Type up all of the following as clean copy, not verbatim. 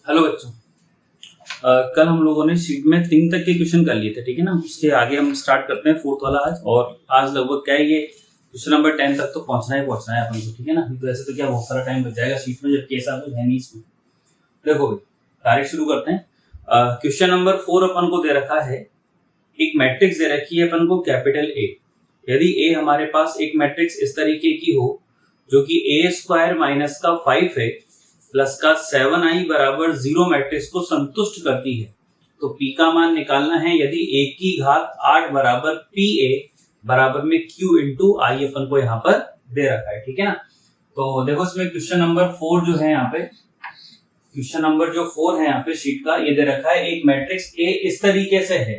Hello बच्चों। कल हम लोगों ने शीट में 3 तक के क्वेश्चन कर लिए थे, ठीक है ना। उसके आगे हम स्टार्ट करते हैं 4th वाला आज। और आज लगभग क्या है, ये क्वेश्चन नंबर 10 तक तो पहुंचना है अपन को, ठीक है ना। तो ऐसे तो क्या बहुत सारा टाइम बच जाएगा शीट में, जबकि ऐसा कुछ है नहीं इसमें। देखो भाई, डायरेक्ट शुरू करते हैं। क्वेश्चन नंबर 4 अपन को दे रखा है, एक मैट्रिक्स दे रखी है अपन को कैपिटल ए। यदि ए हमारे पास एक मैट्रिक्स इस तरीके की हो जो कि ए स्क्वायर माइनस का 5 है प्लस का 7i बराबर 0 मैट्रिक्स को संतुष्ट करती है, तो p का मान निकालना है। यदि a की घात 8 बराबर pa बराबर में q इंटू आई अपन को यहाँ पर दे रखा है, ठीक है ना। तो देखो इसमें क्वेश्चन नंबर 4 जो है यहाँ पे, क्वेश्चन नंबर जो 4 है यहाँ पे शीट का, ये दे रखा है एक मैट्रिक्स a इस तरीके से है।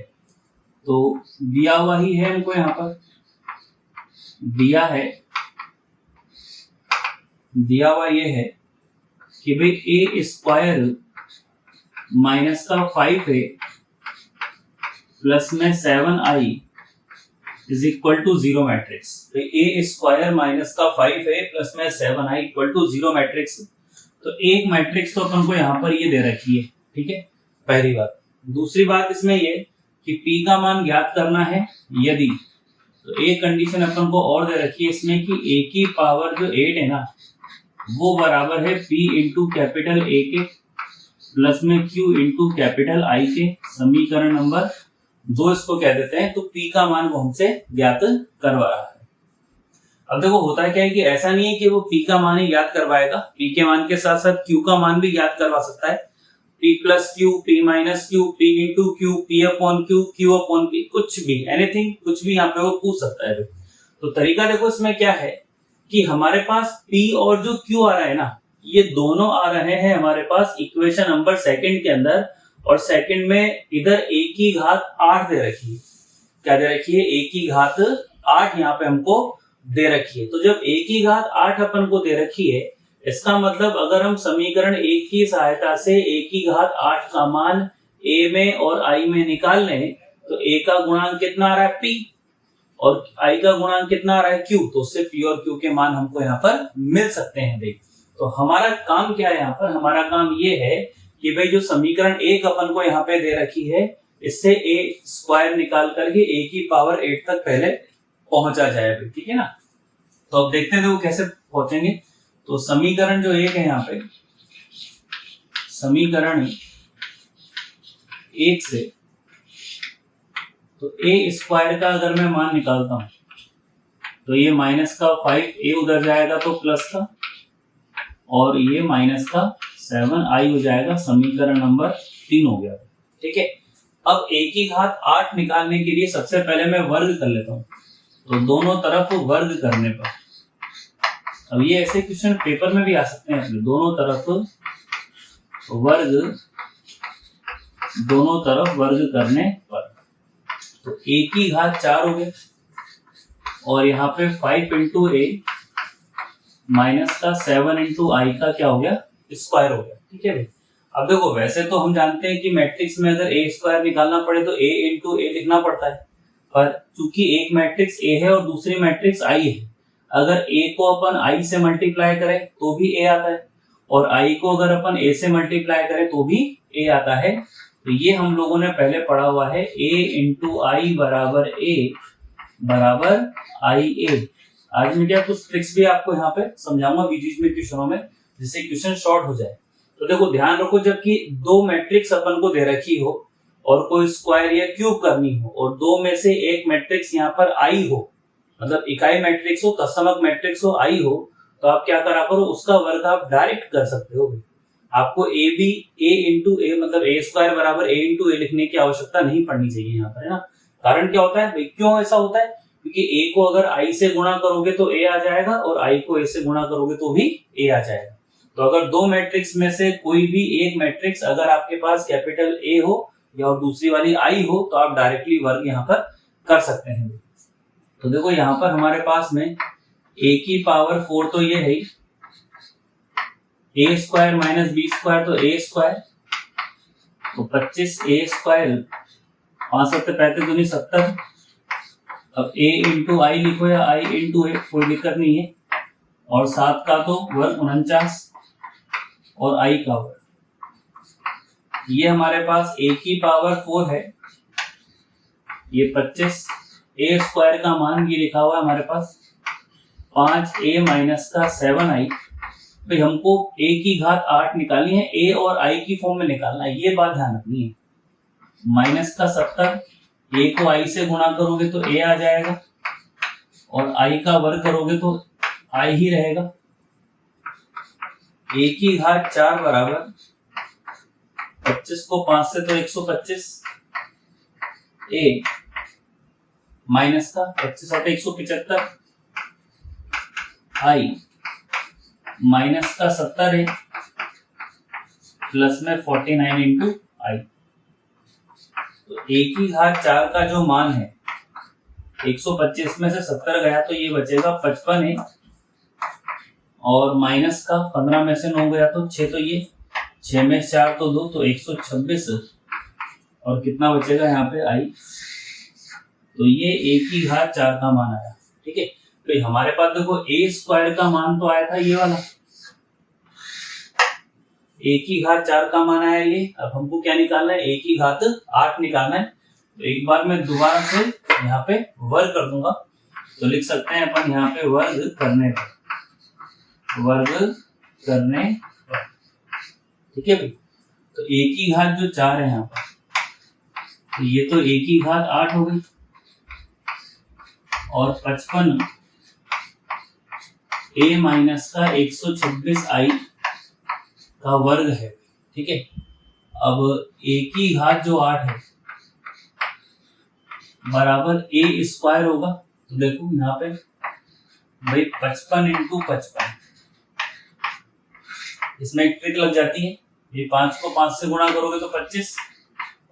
तो दिया हुआ ही है हमको यहाँ पर, दिया हुआ ये है कि भाई ए स्क्वायर माइनस का 5 है प्लस में 7i is equal to 0 matrix. तो ए स्क्वायर माइनस का 5 है प्लस में 7i इक्वल टू 0 मैट्रिक्स। तो एक मैट्रिक्स तो अपन को यहाँ पर ये दे रखी है, ठीक है, पहली बात। दूसरी बात इसमें ये कि p का मान ज्ञात करना है। यदि तो एक कंडीशन अपन को और दे रखी है इसमें कि a की पावर जो 8 है ना, वो बराबर है p इंटू कैपिटल A के प्लस में q इंटू कैपिटल I के। समीकरण नंबर 2 इसको कह देते हैं। तो p का मान वो हमसे ज्ञात करवा रहा है। अब देखो होता क्या है कि ऐसा नहीं है कि वो p का मान ही ज्ञात करवाएगा, p के मान के साथ साथ q का मान भी ज्ञात करवा सकता है। p plus q, p minus q, p into q, p upon q, q upon p, कुछ भी, एनीथिंग, कुछ भी यहाँ पे वो पूछ सकता है। तो तरीका देखो इसमें क्या है कि हमारे पास p और जो q आ रहा है ना, ये दोनों आ रहे हैं हमारे पास इक्वेशन नंबर 2 के अंदर। और सेकंड में इधर a की घात 8 दे रखी है। क्या दे रखी है? a की घात 8 यहाँ पे हमको दे रखी है। तो जब a की घात 8 अपन को दे रखी है, इसका मतलब अगर हम समीकरण 1 की सहायता से a की घात 8 का मान a में और i में निकाल लें, तो a का गुणांक कितना आ रहा है? p, और i का गुणांक कितना आ रहा है? q। तो उससे p और q के मान हमको यहाँ पर मिल सकते हैं। देख, तो हमारा काम क्या है यहाँ पर? हमारा काम ये है कि भाई जो समीकरण 1 अपन को यहाँ पे दे रखी है, इससे a स्क्वायर निकाल करके a की पावर 8 तक पहले पहुंचा जाए, ठीक है ना। तो अब देखते हैं वो कैसे पहुंचेंगे। तो समीकरण जो 1 है यहाँ पे, समीकरण 1 से तो a स्क्वायर का अगर मैं मान निकालता हूं, तो ये माइनस का 5a उधर जाएगा तो प्लस का, और ये माइनस का 7i हो जाएगा। समीकरण नंबर 3 हो गया, ठीक है। अब a की घात 8 निकालने के लिए सबसे पहले मैं वर्ग कर लेता हूं। तो दोनों तरफ वर्ग करने पर, अब ये ऐसे क्वेश्चन पेपर में भी आ सकते हैं, दोनों तरफ वर्ग करने पर, तो a की घात 4 हो गए, और यहाँ पे 5 इंटू a माइनस का 7 इंटू आई का क्या हो गया? स्क्वायर हो गया, ठीक है भाई। अब देखो, वैसे तो हम जानते हैं कि मैट्रिक्स में अगर a स्क्वायर निकालना पड़े तो a इंटू a लिखना पड़ता है, पर चूंकि एक मैट्रिक्स a है और दूसरी मैट्रिक्स i है, अगर a को अपन i से मल्टीप्लाई करें तो भी a आता है, और i को अगर अपन a से मल्टीप्लाई करें तो भी a आता है। तो ये हम लोगों ने पहले पढ़ा हुआ है, a इंटू आई बराबर a बराबर i a। आज मैं क्या कुछ ट्रिक्स भी आपको यहाँ पे समझाऊंगा बीच बीच में क्वेश्चनों में, जिससे क्वेश्चन शॉर्ट हो जाए। तो देखो ध्यान रखो, जबकि दो मैट्रिक्स अपन को दे रखी हो और कोई स्क्वायर या क्यूब करनी हो, और दो में से एक मैट्रिक्स यहाँ पर आई हो, मतलब इकाई मैट्रिक्स हो, तत्समक मैट्रिक्स हो, आई हो, तो आप क्या करा करो, उसका वर्ग आप डायरेक्ट कर सकते हो। आपको a इंटू a मतलब a स्क्वायर बराबर a इंटू a लिखने की आवश्यकता नहीं पड़नी चाहिए यहाँ पर, है ना। कारण क्या होता है, क्यों ऐसा होता है? क्योंकि a को अगर i से गुणा करोगे तो a आ जाएगा, और i को a से गुणा करोगे तो भी a आ जाएगा। तो अगर दो मैट्रिक्स में से कोई भी एक मैट्रिक्स अगर आपके पास कैपिटल A हो या और दूसरी वाली i हो, तो आप डायरेक्टली वर्ग यहाँ पर कर सकते हैं। तो देखो यहाँ पर हमारे पास में a की पावर 4 तो ये है ही, a square minus b square तो a स्क्वायर, तो 25a स्क्वायर 5 7 35 दूनी 70। अब a इंटू आई लिखो या i इंटू a, कोई दिक्कत नहीं है, और 7 का तो वर्ग 49 और i का वर्ग, ये हमारे पास a की पावर 4 है, ये 25, a स्क्वायर का मान ये लिखा हुआ है हमारे पास 5a माइनस का 7i। भाई हमको a की घात 8 निकालनी है, a और i की फॉर्म में निकालना है, ये बात ध्यान रखनी है। माइनस का 70, a को i से गुणा करोगे तो a आ जाएगा और i का वर्ग करोगे तो i ही रहेगा। a की घात 4 बराबर 25 को 5 से तो 125, a माइनस का 25 और 175, i माइनस का 70 है प्लस में 49 इंटू आई। तो a की घात 4 का जो मान है 125 में से 70 गया तो ये बचेगा 55 है, और माइनस का 15 में से 9 गया तो 6, तो ये 6 में 4 तो 2, तो 126, और कितना बचेगा यहाँ पे i। तो ये a की घात 4 का मान आया। ठीक है, तो हमारे पास देखो a स्क्वायर का मान तो आया था ये वाला, a की घात 4 का मान आया ये। अब हमको क्या निकालना है, a की घात 8 निकालना है। तो एक बार मैं दोबारा से यहाँ पे वर्ग कर दूंगा, तो लिख सकते हैं अपन यहाँ पे वर्ग करने पर, वर्ग करने पर। ठीक है भाई, तो a की घात जो 4 है यहाँ पर, तो ये तो a की घात 8 हो गई, और 55 a माइनस का 126i का वर्ग है। ठीक है, अब a की घात जो 8 है बराबर a स्क्वायर होगा। तो देखो यहाँ पे भाई 55 इंटू 55, इसमें एक ट्रिक लग जाती है, ये 5 को 5 से गुणा करोगे तो 25,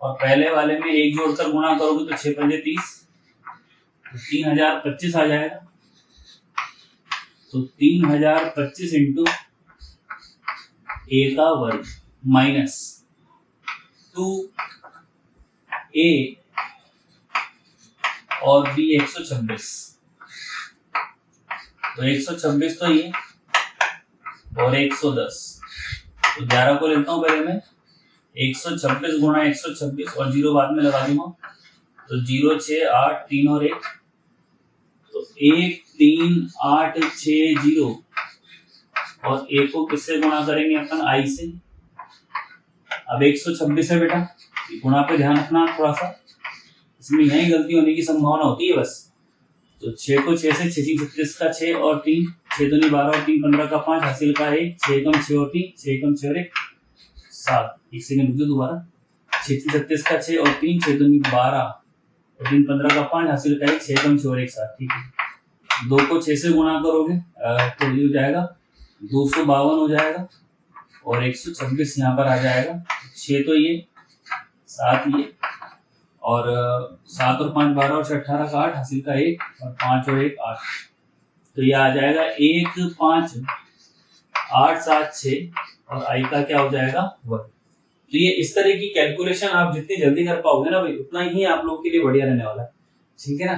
और पहले वाले में 1 जोड़कर गुणा करोगे तो 6 पंजे 30, तो 3025 आ जाएगा। तो 3025 इंटू a का वर्ग माइनस 2a और b 126, तो 126 तो ये और 110, तो 11 को लेता हूं पहले मैं, 126 गुणा 126 और 0 बाद में लगा दूंगा, तो 0 6 8 3 और 1, तो 1 3 8 6 0, और a को किससे गुणा करेंगे अपन, i से। अब 126 है बेटा, गुणा पे ध्यान रखना थोड़ा सा, इसमें यही गलती होने की संभावना होती है बस। तो 6 को 6 से 6 36 का 6 और 3, 6 दूनी 12 और 3 15 का 5, हासिल का 1, 6 कम 6 और 3, 6 कम 6 और 1 7, एक सेकंड रुक जाओ दोबारा, 6 36 का 6 और 3, 6 दूनी 12 और 3 15 का 5, हासिल का 1, 6 कम 6 और 1 7। ठीक है, 2 को 6 से गुणा करोगे तो ये हो जाएगा 252 हो जाएगा, और 126 यहाँ पर आ जाएगा। 6 तो ये, 7 ये, और 7 और 5 12 और 6 18 का 8, हासिल का 1, और 5 और 1 8, तो ये आ जाएगा 1 5 8 7 6, और i का क्या हो जाएगा, वर्ग। तो ये इस तरह की कैलकुलेशन आप जितनी जल्दी कर पाओगे ना भाई, उतना ही आप लोगों के लिए बढ़िया रहने वाला है। ठीक है ना,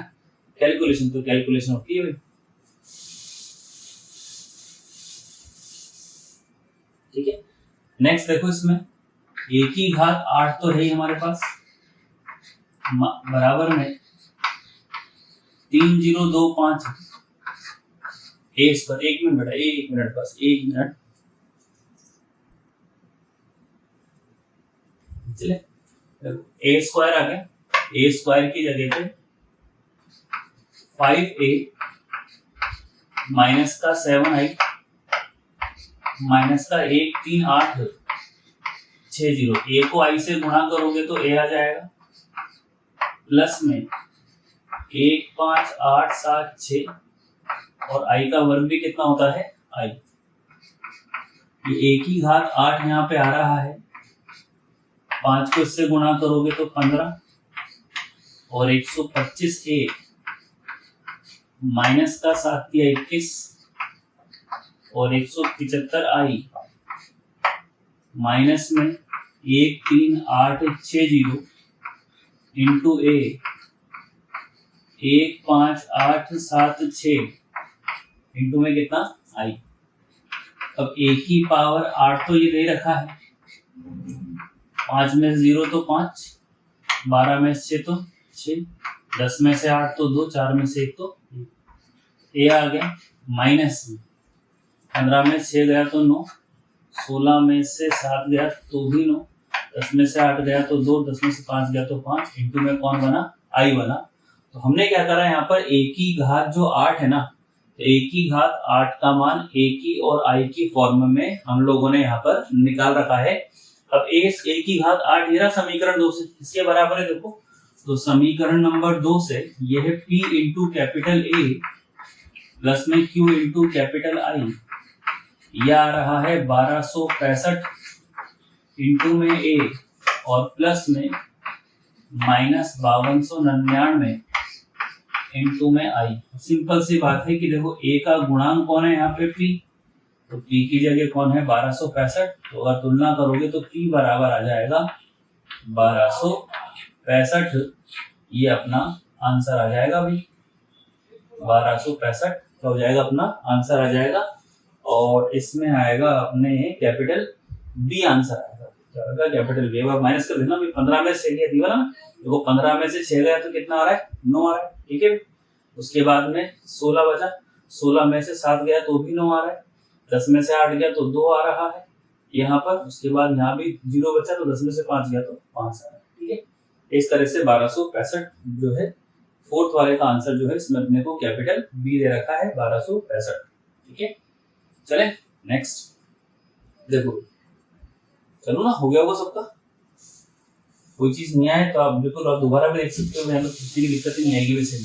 कैलकुलेशन तो कैलकुलेशन होती है भाई। ठीक है, नेक्स्ट देखो, इसमें a की घात 8 तो है ही हमारे पास, बराबर में 3025 a पर, 1 मिनट बेटा, 1 मिनट बस, 1 मिनट चले। a स्क्वायर आ गया, a स्क्वायर की जगह पे 5a माइनस का 7i माइनस का 1 3 8 6 0, a को i से गुणा करोगे तो a आ जाएगा, प्लस में 1 5 8 7 6, और i का वर्ग भी कितना होता है, i। ये a की घात 8 यहाँ पे आ रहा है, 5 को इससे गुणा करोगे तो 15, और 125a माइनस का 7 या 21, और 175i माइनस में 1 3 8 6 0 इंटू a 1 5 8 7 6 इंटू में कितना, i। अब a की पावर 8 तो ये दे रखा है, 5 में से 0 तो 5, 12 में से 6 तो 6, 10 में से 8 तो 2, 4 में से 1 तो 1। ए आ गया माइनस में 15 में से 6 गया तो 9, 16 में से 7 गया तो भी 9, 10 में से 8 गया तो 2, 10 में से 5 गया तो 5, इंटू में कौन बना, आई बना। तो हमने क्या करा यहाँ पर, ए की घात जो 8 है ना, तो ए की घात 8 का मान ए की और आई की फॉर्म में हम लोगों ने यहाँ पर निकाल रखा है। अब ए की घात 8 ये रहा समीकरण 2 से, इसके बराबर है देखो। तो समीकरण नंबर 2 से यह है P into capital A plus में Q इंटू कैपिटल आई, यह आ रहा है 1265 इंटू में ए और प्लस में माइनस 5299 इंटू में आई। सिंपल सी बात है कि देखो ए का गुणांक कौन है यहाँ पे P, तो P की जगह कौन है 1265, तो अगर तुलना करोगे तो P बराबर आ जाएगा 1265, ये अपना आंसर आ जाएगा भाई 1265 तो हो जाएगा अपना आंसर आ जाएगा। और इसमें आएगा अपने कैपिटल बी आंसर आएगा, कैपिटल बी। अब माइनस कर देना भाई, 15 में से 6 गया थी ना, देखो 15 में से 6 गया तो कितना आ रहा है 9 आ रहा है, ठीक है। उसके बाद में 16 बचा, 16 में से 7 गया तो भी 9 आ रहा है, 10 में से 8 गया तो 2 आ रहा है यहाँ पर। उसके बाद यहाँ भी 0 बचा तो 10 में से 5 गया तो 5 आ रहा है, ठीक है। इस तरह से 1265 जो है फोर्थ वाले का आंसर जो है इसमें अपने को कैपिटल बी दे रखा है 1265, ठीक है। चले नेक्स्ट देखो, चलो ना, हो गया होगा सबका। कोई चीज नहीं आए तो आप बिल्कुल आप दोबारा भी देख सकते हो, मतलब किसी की दिक्कत नहीं आएगी वैसे भी।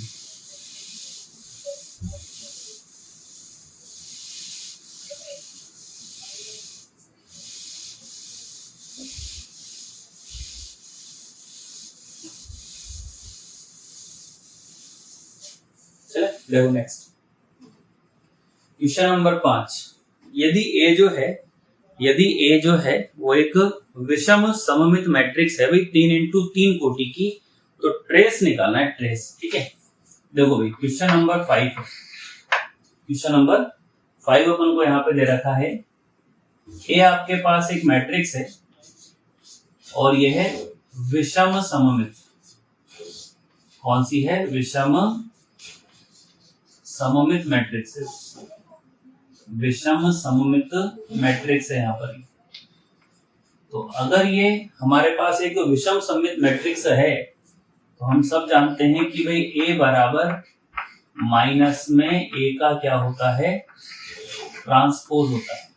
चले देखो नेक्स्ट क्वेश्चन नंबर 5। यदि ए जो है वो एक विषम सममित मैट्रिक्स है भाई 3x3 कोटि की, तो ट्रेस निकालना है, ट्रेस, ठीक है। देखो भाई क्वेश्चन नंबर 5 अपन को यहाँ पे दे रखा है, ए आपके पास एक मैट्रिक्स है और यह है विषम सममित। कौन सी है, विषम सममित मैट्रिक्स है, विषम सममित मैट्रिक्स है यहाँ पर। तो अगर ये हमारे पास एक विषम सममित मैट्रिक्स है तो हम सब जानते हैं कि भाई ए बराबर माइनस में ए का क्या होता है, ट्रांसपोज होता है।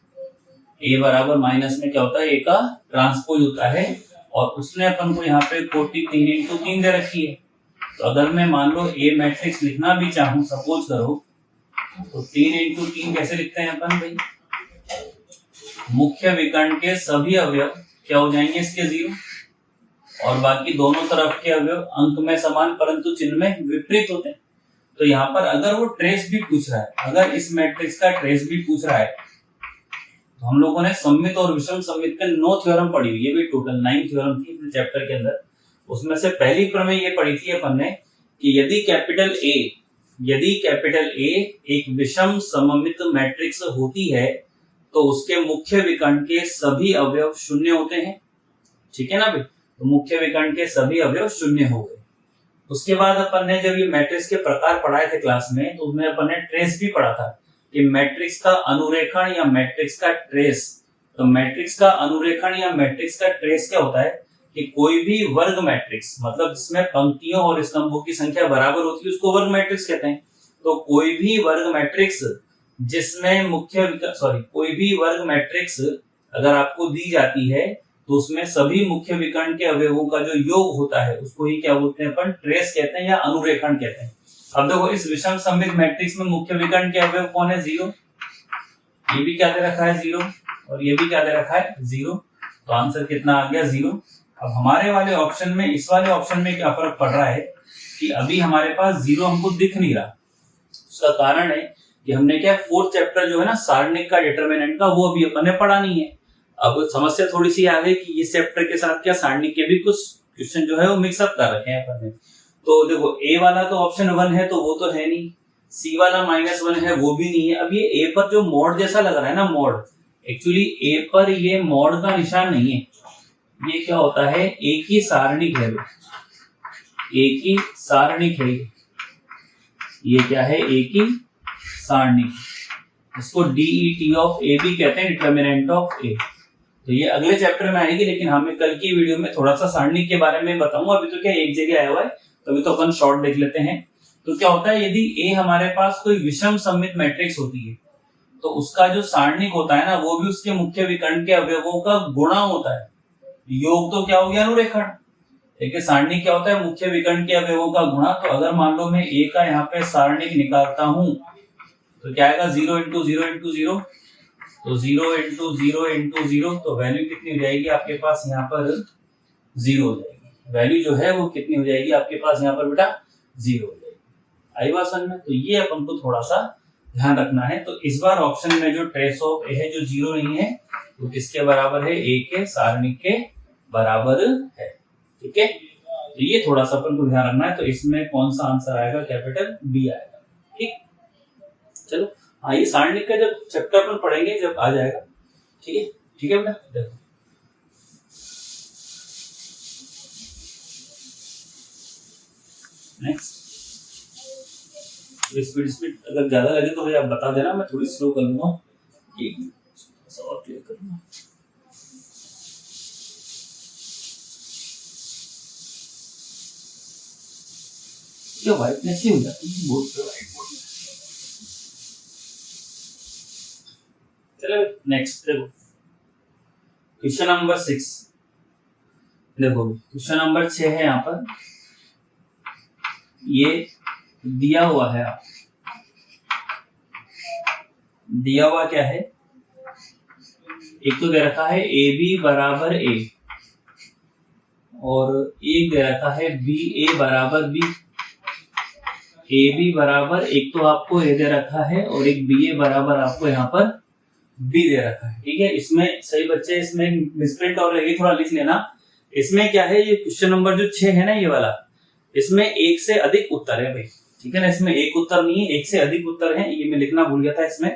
ए बराबर माइनस में क्या होता है, ए का ट्रांसपोज होता है। और उसने अपन को यहाँ पे कोटि 3x3 दे रखी है। तो अगर मैं मान लो ए मैट्रिक्स लिखना भी चाहूं, सपोज करो, तो 3x3 कैसे लिखते हैं अपन भाई, मुख्य विकर्ण के सभी अवयव क्या हो जाएंगे इसके 0 और बाकी दोनों तरफ के अवयव अंक में समान परंतु चिन्ह में विपरीत होते हैं। तो यहाँ पर अगर वो ट्रेस भी पूछ रहा है, अगर इस मैट्रिक्स का ट्रेस भी पूछ रहा है, तो हम लोगों ने सममित और विषम सममित के 9 थ्योरम पढ़ी हुई है, भी टोटल 9 थ्योरम थी अपने चैप्टर के अंदर। उसमें से पहली प्रमेय ये पढ़ी थी अपन ने कि यदि कैपिटल ए एक विषम सममित मैट्रिक्स होती है तो उसके मुख्य विकर्ण के सभी अवयव शून्य होते हैं, ठीक है ना भाई। तो मुख्य विकर्ण के सभी अवयव शून्य हो गए। उसके बाद अपन ने जब ये मैट्रिक्स के प्रकार पढ़ाए थे क्लास में, तो उसमें अपन ने ट्रेस भी पढ़ा था कि मैट्रिक्स का अनुरेखण या मैट्रिक्स का ट्रेस। तो मैट्रिक्स का अनुरेखण या मैट्रिक्स का ट्रेस क्या होता है कि कोई भी वर्ग मैट्रिक्स, मतलब जिसमें पंक्तियों और स्तंभों की संख्या बराबर होती है, उसको वर्ग मैट्रिक्स कहते हैं। तो कोई भी वर्ग मैट्रिक्स जिसमें कोई भी वर्ग मैट्रिक्स अगर आपको दी जाती है तो उसमें सभी मुख्य विकर्ण के अवयवों का जो योग होता है उसको ही क्या बोलते हैं अपन, ट्रेस कहते हैं या अनुरेखण कहते हैं। अब देखो इस विषम सममित मैट्रिक्स में मुख्य विकर्ण के अवयव कौन है, 0। ये भी क्या दे रखा है 0 और ये भी क्या दे रखा है 0। तो आंसर कितना आ गया 0। अब हमारे वाले ऑप्शन में, इस वाले ऑप्शन में क्या फर्क पड़ रहा है कि अभी हमारे पास 0 हमको दिख नहीं रहा। उसका कारण है कि हमने क्या, 4th चैप्टर जो है ना सारणिक का डिटरमिनेंट का, वो अभी अपन ने पढ़ा नहीं है। अब समस्या थोड़ी सी आ गई कि इस चैप्टर के साथ क्या सारणिक के भी कुछ क्वेश्चन जो है वो मिक्सअप कर रखे हैं अपन ने। तो देखो ए वाला तो ऑप्शन 1 है तो वो तो है नहीं, सी वाला -1 है वो भी नहीं है। अब ये ए पर जो मोड जैसा लग रहा है ना, मोड, एक्चुअली ए पर ये मोड का निशान नहीं है। ये क्या होता है, एक ही सारणिक है, एक ही सारणिक है, ये क्या है, एक ही सारणिक, इसको DET ऑफ ए भी कहते हैं, डिटर्मिनेंट ऑफ ए। तो ये अगले चैप्टर में आएगी, लेकिन हमें कल की वीडियो में थोड़ा सा सारणिक के बारे में बताऊंगा। अभी तो क्या एक जगह आया हुआ है, तो अभी तो अपन शॉर्ट देख लेते हैं। तो क्या होता है, यदि ए हमारे पास कोई विषम सममित मैट्रिक्स होती है, तो उसका जो सारणिक होता है ना, वो भी उसके मुख्य विकर्ण के अवयवों का गुणा होता है। योग तो क्या हो गया, अनुरेखण। ठीक है, सारणिक क्या होता है, मुख्य विकर्ण के अवयवों का गुणा। तो अगर मान लो मैं ए का यहाँ पे सारणिक निकालता हूं, तो क्या आएगा, 0 इंटू 0 इंटू 0, तो 0 इंटू 0 इंटू 0, तो वैल्यू कितनी हो जाएगी आपके पास यहाँ पर, 0 हो जाएगी। वैल्यू जो है वो कितनी हो जाएगी आपके पास यहाँ पर बेटा, 0 हो जाएगी। आई बात समझ में? तो ये अपन को थोड़ा सा ध्यान रखना है। तो इस बार ऑप्शन में जो ट्रेस ऑफ ए है, जो 0 नहीं है, वो किसके बराबर है, ए के सारणिक के बराबर है। ठीक है, तो ये थोड़ा सा अपन को ध्यान रखना है। तो इसमें कौन सा आंसर आएगा, कैपिटल बी आएगा। ठीक, चलो हाँ, ये सारणिक का जब चैप्टर अपन पढ़ेंगे, जब आ जाएगा। ठीक है, ठीक है बेटा। देखो नेक्स्ट, स्पीड अगर ज्यादा लगे तो भाई आप बता देना, मैं थोड़ी स्लो कर लूंगा, और क्लियर करूंगा। ये व्हाइटनेस ही हो जाती है बोर्ड पे, व्हाइट बोर्ड में। चलो नेक्स्ट देखो, क्वेश्चन नंबर 6। देखो क्वेश्चन नंबर 6 है यहाँ पर, ये दिया हुआ है, दिया हुआ क्या है, एक तो दे रखा है ए बी बराबर ए, और एक दे रखा है बी ए बराबर बी। ए बी बराबर, एक तो आपको ए दे रखा है, और एक बी ए बराबर आपको यहाँ पर बी दे रखा है। ठीक है, इसमें सही बच्चे, इसमें मिसप्रिंट और रहेगी, थोड़ा लिख लेना। इसमें क्या है, ये क्वेश्चन नंबर जो 6 है ना, ये वाला, इसमें एक से अधिक उत्तर है भाई। ठीक है ना, इसमें एक उत्तर नहीं है, एक से अधिक उत्तर है, ये मैं लिखना भूल गया था इसमें।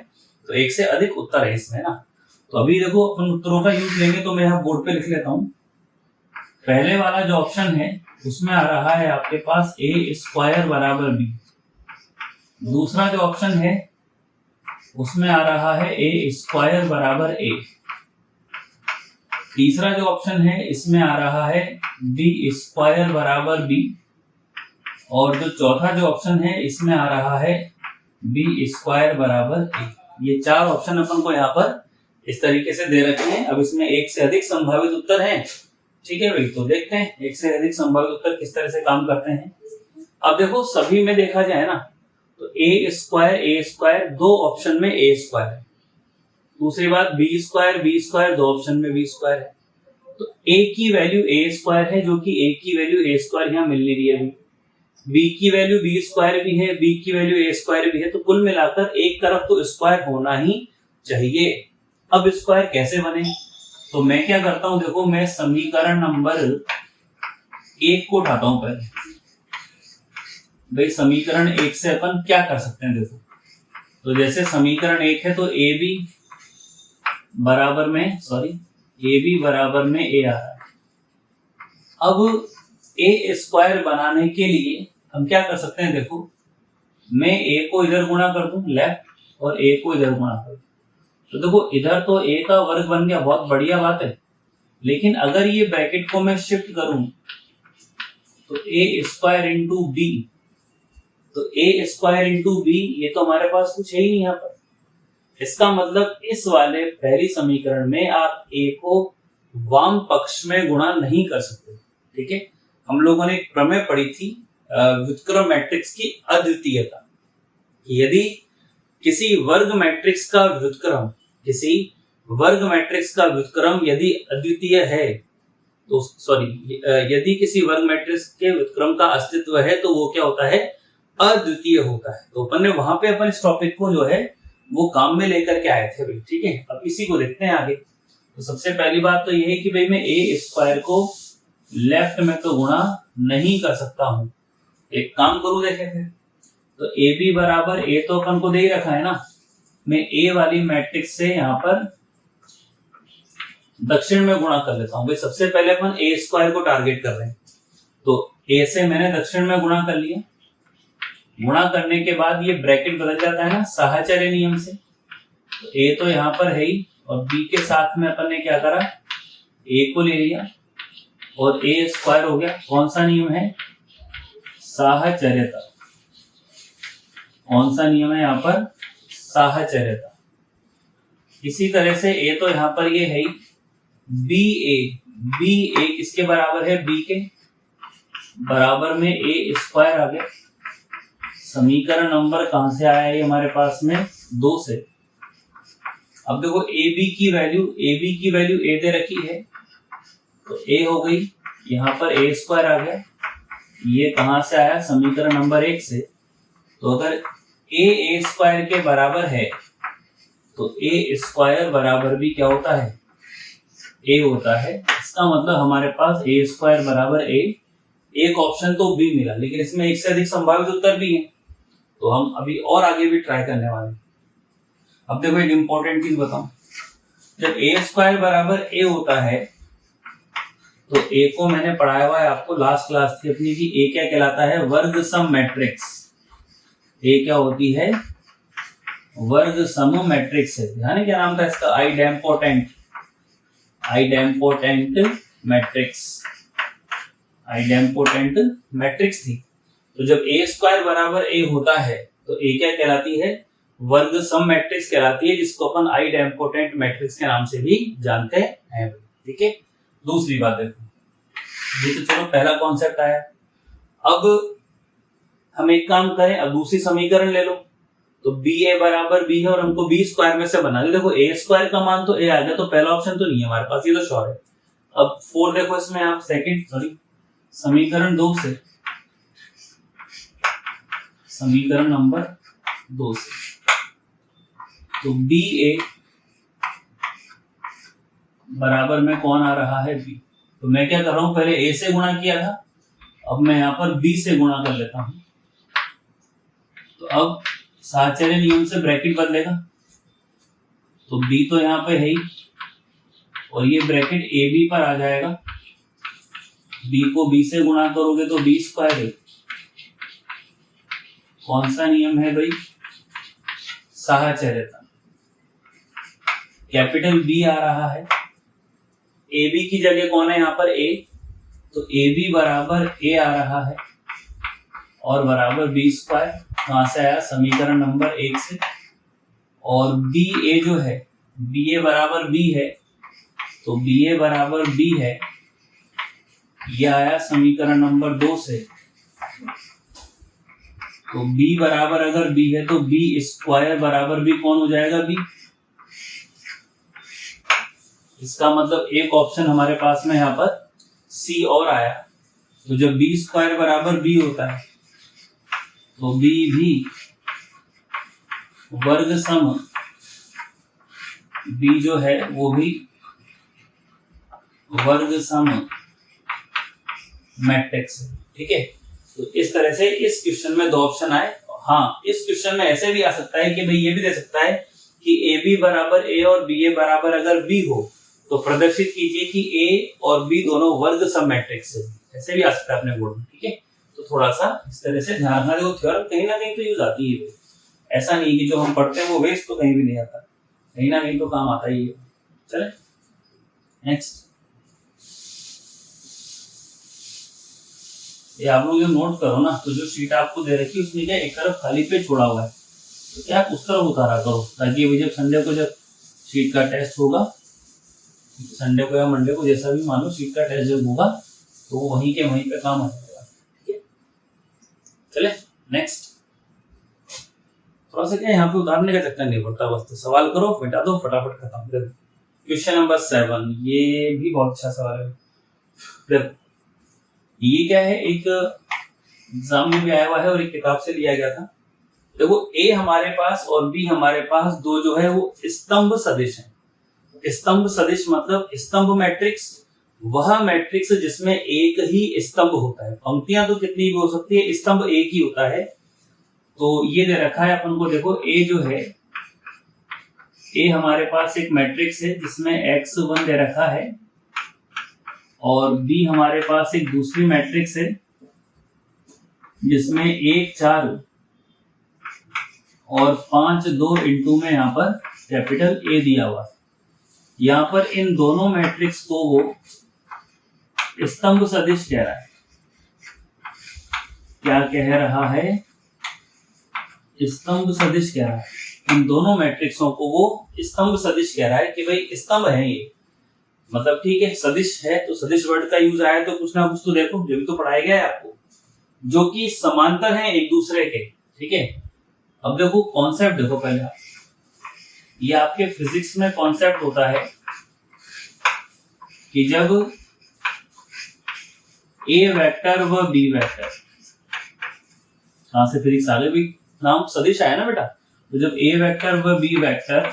तो एक से अधिक उत्तर है इसमें ना। तो अभी देखो अपन उत्तरों का यूज लेंगे, तो मैं यहाँ बोर्ड पे लिख लेता हूँ। पहले वाला जो ऑप्शन है, उसमें आ रहा है आपके पास ए स्क्वायर बराबर बी। दूसरा जो ऑप्शन है, उसमें आ रहा है ए स्क्वायर बराबर ए। तीसरा जो ऑप्शन है, इसमें आ रहा है बी स्क्वायर बराबर बी। और जो चौथा जो ऑप्शन है, इसमें आ रहा है बी स्क्वायर बराबर ए। ये 4 ऑप्शन अपन को यहाँ पर इस तरीके से दे रखे हैं। अब इसमें एक से अधिक संभावित उत्तर हैं। ठीक है भाई, तो देखते हैं एक से अधिक संभावित उत्तर किस तरह से काम करते हैं। अब देखो सभी में देखा जाए ना, तो ए स्क्वायर 2 ऑप्शन में ए स्क्वायर है। दूसरी बात, बी स्क्वायर 2 ऑप्शन में बी स्क्वायर है। तो ए की वैल्यू ए स्क्वायर है, जो कि ए की वैल्यू ए स्क्वायर यहाँ मिल नहीं रही है। बी की वैल्यू बी स्क्वायर भी है, बी की वैल्यू ए स्क्वायर भी है। तो कुल मिलाकर एक तरफ तो स्क्वायर होना ही चाहिए। अब स्क्वायर कैसे बने, तो मैं क्या करता हूं, देखो मैं समीकरण नंबर 1 को उठाता हूं पहले। भाई समीकरण 1 से अपन क्या कर सकते हैं, देखो तो जैसे समीकरण 1 है, तो ए बी बराबर में ए आ रहा है। अब ए स्क्वायर बनाने के लिए हम क्या कर सकते हैं, देखो मैं ए को इधर गुणा कर दूं लेफ्ट, और ए को इधर गुणा कर दूं, तो देखो इधर तो ए का वर्ग बन गया, बहुत बढ़िया बात है। लेकिन अगर ये ब्रैकेट को मैं शिफ्ट करूं, तो ए स्क्वायर इंटू बी, तो ए स्क्वायर इंटू बी, ये तो हमारे पास कुछ है ही नहीं यहाँ पर। इसका मतलब इस वाले पहली समीकरण में आप ए को वाम पक्ष में गुणा नहीं कर सकते। ठीक है, हम लोगों ने एक प्रमेय पढ़ी थी व्युत्क्रम मैट्रिक्स की अद्वितीयता। यदि किसी वर्ग मैट्रिक्स का व्युत्क्रम यदि अद्वितीय है, तो यदि किसी वर्ग मैट्रिक्स के व्युत्क्रम का अस्तित्व है, तो वो क्या होता है, अद्वितीय होता है। तो अपन ने वहां पे अपन इस टॉपिक को जो है वो काम में लेकर के आए थे भाई। ठीक है, अब इसी को देखते हैं आगे। तो सबसे पहली बात तो ये है कि भाई मैं ए स्क्वायर को लेफ्ट में तो गुणा नहीं कर सकता हूं। एक काम करूं, देखें फिर, तो ए बी बराबर ए तो अपन को दे ही रखा है ना। मैं ए वाली मैट्रिक्स से यहाँ पर दक्षिण में गुणा कर लेता हूं भाई। सबसे पहले अपन ए स्क्वायर को टारगेट कर रहे हैं, तो ए से मैंने दक्षिण में गुणा कर लिया। गुणा करने के बाद ये ब्रैकेट बदल जाता है ना साहचर्य नियम से, तो ए तो यहाँ पर है ही, और बी के साथ में अपन ने क्या करा, ए को ले लिया और ए स्क्वायर हो गया। कौन सा नियम है, साहचर्यता। कौन सा नियम है यहाँ पर, साहचर्यता। इसी तरह से ए तो यहाँ पर ये है ही, बी ए किसके बराबर है, बी के बराबर में ए स्क्वायर आ गया। समीकरण नंबर कहां से आया है हमारे पास में, 2 से। अब देखो ए बी की वैल्यू ए दे रखी है, तो ए हो गई, यहाँ पर ए स्क्वायर आ गया। ये कहां से आया, समीकरण नंबर 1 से। तो अगर ए स्क्वायर के बराबर है तो ए स्क्वायर बराबर भी क्या होता है, ए होता है। इसका मतलब हमारे पास ए स्क्वायर बराबर ए। एक ऑप्शन तो बी मिला, लेकिन इसमें एक से अधिक संभावित उत्तर भी है, तो हम अभी और आगे भी ट्राई करने वाले हैं। अब देखो एक इंपॉर्टेंट चीज बताऊं, जब ए स्क्वायर बराबर ए होता है तो ए को मैंने पढ़ाया हुआ है आपको लास्ट क्लास थी अपनी की, ए क्या कहलाता है, वर्ग सम मैट्रिक्स। ए क्या होती है, वर्ग सम मैट्रिक्स है। ध्यान है क्या नाम था इसका, आइडेम्पोटेंट मैट्रिक्स। आइडेम्पोटेंट मैट्रिक्स थी। तो जब ए स्क्वायर बराबर ए होता है तो ए क्या कहलाती है, वर्ग सम मैट्रिक्स कहलाती है, जिसको अपन आइडेम्पोटेंट मैट्रिक्स के नाम से भी जानते हैं। ठीक है, दूसरी बात देखो, ये तो चलो पहला कॉन्सेप्ट आया। अब हम एक काम करें, अब दूसरी समीकरण ले लो। तो बी ए बराबर बी है और हमको बी स्क्वायर में से बना, देखो ए स्क्वायर का मान तो ए आ गया, तो पहला ऑप्शन तो नहीं है हमारे पास, ये तो श्योर है। अब 4 देखो इसमें आप समीकरण 2 से, समीकरण नंबर 2 से, तो बी ए बराबर में कौन आ रहा है, बी। तो मैं क्या कर रहा हूं, पहले ए से गुणा किया था, अब मैं यहां पर बी से गुणा कर लेता हूं। तो अब साहचर्य नियम से ब्रैकेट बदलेगा, तो बी तो यहां पे है ही, और ये ब्रैकेट ए बी पर आ जाएगा। बी को बी से गुणा करोगे तो बी स्क्वायर है। कौन सा नियम है भाई, साहचर्यता। कैपिटल बी आ रहा है, ए बी की जगह कौन है यहाँ पर, ए, तो ए बी बराबर ए आ रहा है और बराबर बी स्क्वायर। कहां से आया, समीकरण नंबर 1 से। और बी ए जो है, बी ए बराबर बी है, तो बी ए बराबर बी है, यह आया समीकरण नंबर 2 से। तो बी बराबर अगर बी है तो बी स्क्वायर बराबर भी कौन हो जाएगा, बी। इसका मतलब एक ऑप्शन हमारे पास में यहाँ पर सी और आया। तो जब बी स्क्वायर बराबर बी होता है तो बी भी वर्ग सम बी जो है वो भी वर्ग सम मैट्रिक्स है। ठीक है, तो इस तरह से इस क्वेश्चन में 2 ऑप्शन आए। हाँ, इस क्वेश्चन में ऐसे भी आ सकता है कि भाई ये भी दे सकता है कि ए बी बराबर ए और बी ए बराबर अगर बी हो तो प्रदर्शित कीजिए कि ए और बी दोनों वर्ग सम मैट्रिक्स है। ऐसे भी आ सकता है अपने बोर्ड में। ठीक है, तो थोड़ा सा इस तरह से ध्यान रखना। देखो थ्योरम कहीं ना कहीं तो यूज आती है, ऐसा नहीं कि जो हम पढ़ते हैं वो वेस्ट तो कहीं भी नहीं आता, कहीं ना कहीं तो काम आता ही है। चले नेक्स्ट, ये आप लोग नोट करो ना, तो जो शीट आपको दे रखी है उसमें क्या एक तरफ खाली पेज छोड़ा हुआ है, तो क्या उस तरफ उतारा करो, ताकि जब संडे को जब शीट का टेस्ट होगा, संडे को या मंडे को जैसा भी मानो शीट का टेस्ट जब होगा तो वो वहीं के वहीं पे काम आ जाएगा। ठीक है, चले नेक्स्ट। थोड़ा सा क्या यहाँ पे उतारने का चक्कर नहीं पड़ता, बस तो सवाल करो, मिटा दो, फटाफट खत्म। क्वेश्चन नंबर 7, ये भी बहुत अच्छा सवाल है। देखो ये क्या है, एक एग्जाम में भी आया हुआ है और एक किताब से लिया गया था। देखो ए हमारे पास और बी हमारे पास दो जो है वो स्तंभ सदिश है। स्तंभ सदिश मतलब स्तंभ मैट्रिक्स, वह मैट्रिक्स जिसमें एक ही स्तंभ होता है। पंक्तियां तो कितनी भी हो सकती है, स्तंभ एक ही होता है। तो ये दे रखा है अपन को, देखो ए जो है ए हमारे पास एक मैट्रिक्स है जिसमें x1 दे रखा है और बी हमारे पास एक दूसरी मैट्रिक्स है जिसमें 1 4 और 5 2 इंटू में यहाँ पर कैपिटल ए दिया हुआ है। यहाँ पर इन दोनों मैट्रिक्स को वो स्तंभ सदिश कह रहा है। क्या कह रहा है? स्तंभ सदिश कह रहा है। इन दोनों मैट्रिक्सों को वो स्तंभ सदिश कह रहा है कि भाई स्तंभ है ये, मतलब ठीक है सदिश है तो सदिश वर्ड का यूज आया तो कुछ ना कुछ तो देखो, जो भी तो पढ़ाया गया है आपको, जो कि समांतर है एक दूसरे के। ठीक है, अब देखो कॉन्सेप्ट देखो पहले आप, ये आपके फिजिक्स में कॉन्सेप्ट होता है कि जब ए वेक्टर व बी वेक्टर, कहां से फिजिक्स आगे भी नाम सदिश आया ना बेटा, तो जब ए वेक्टर व बी वेक्टर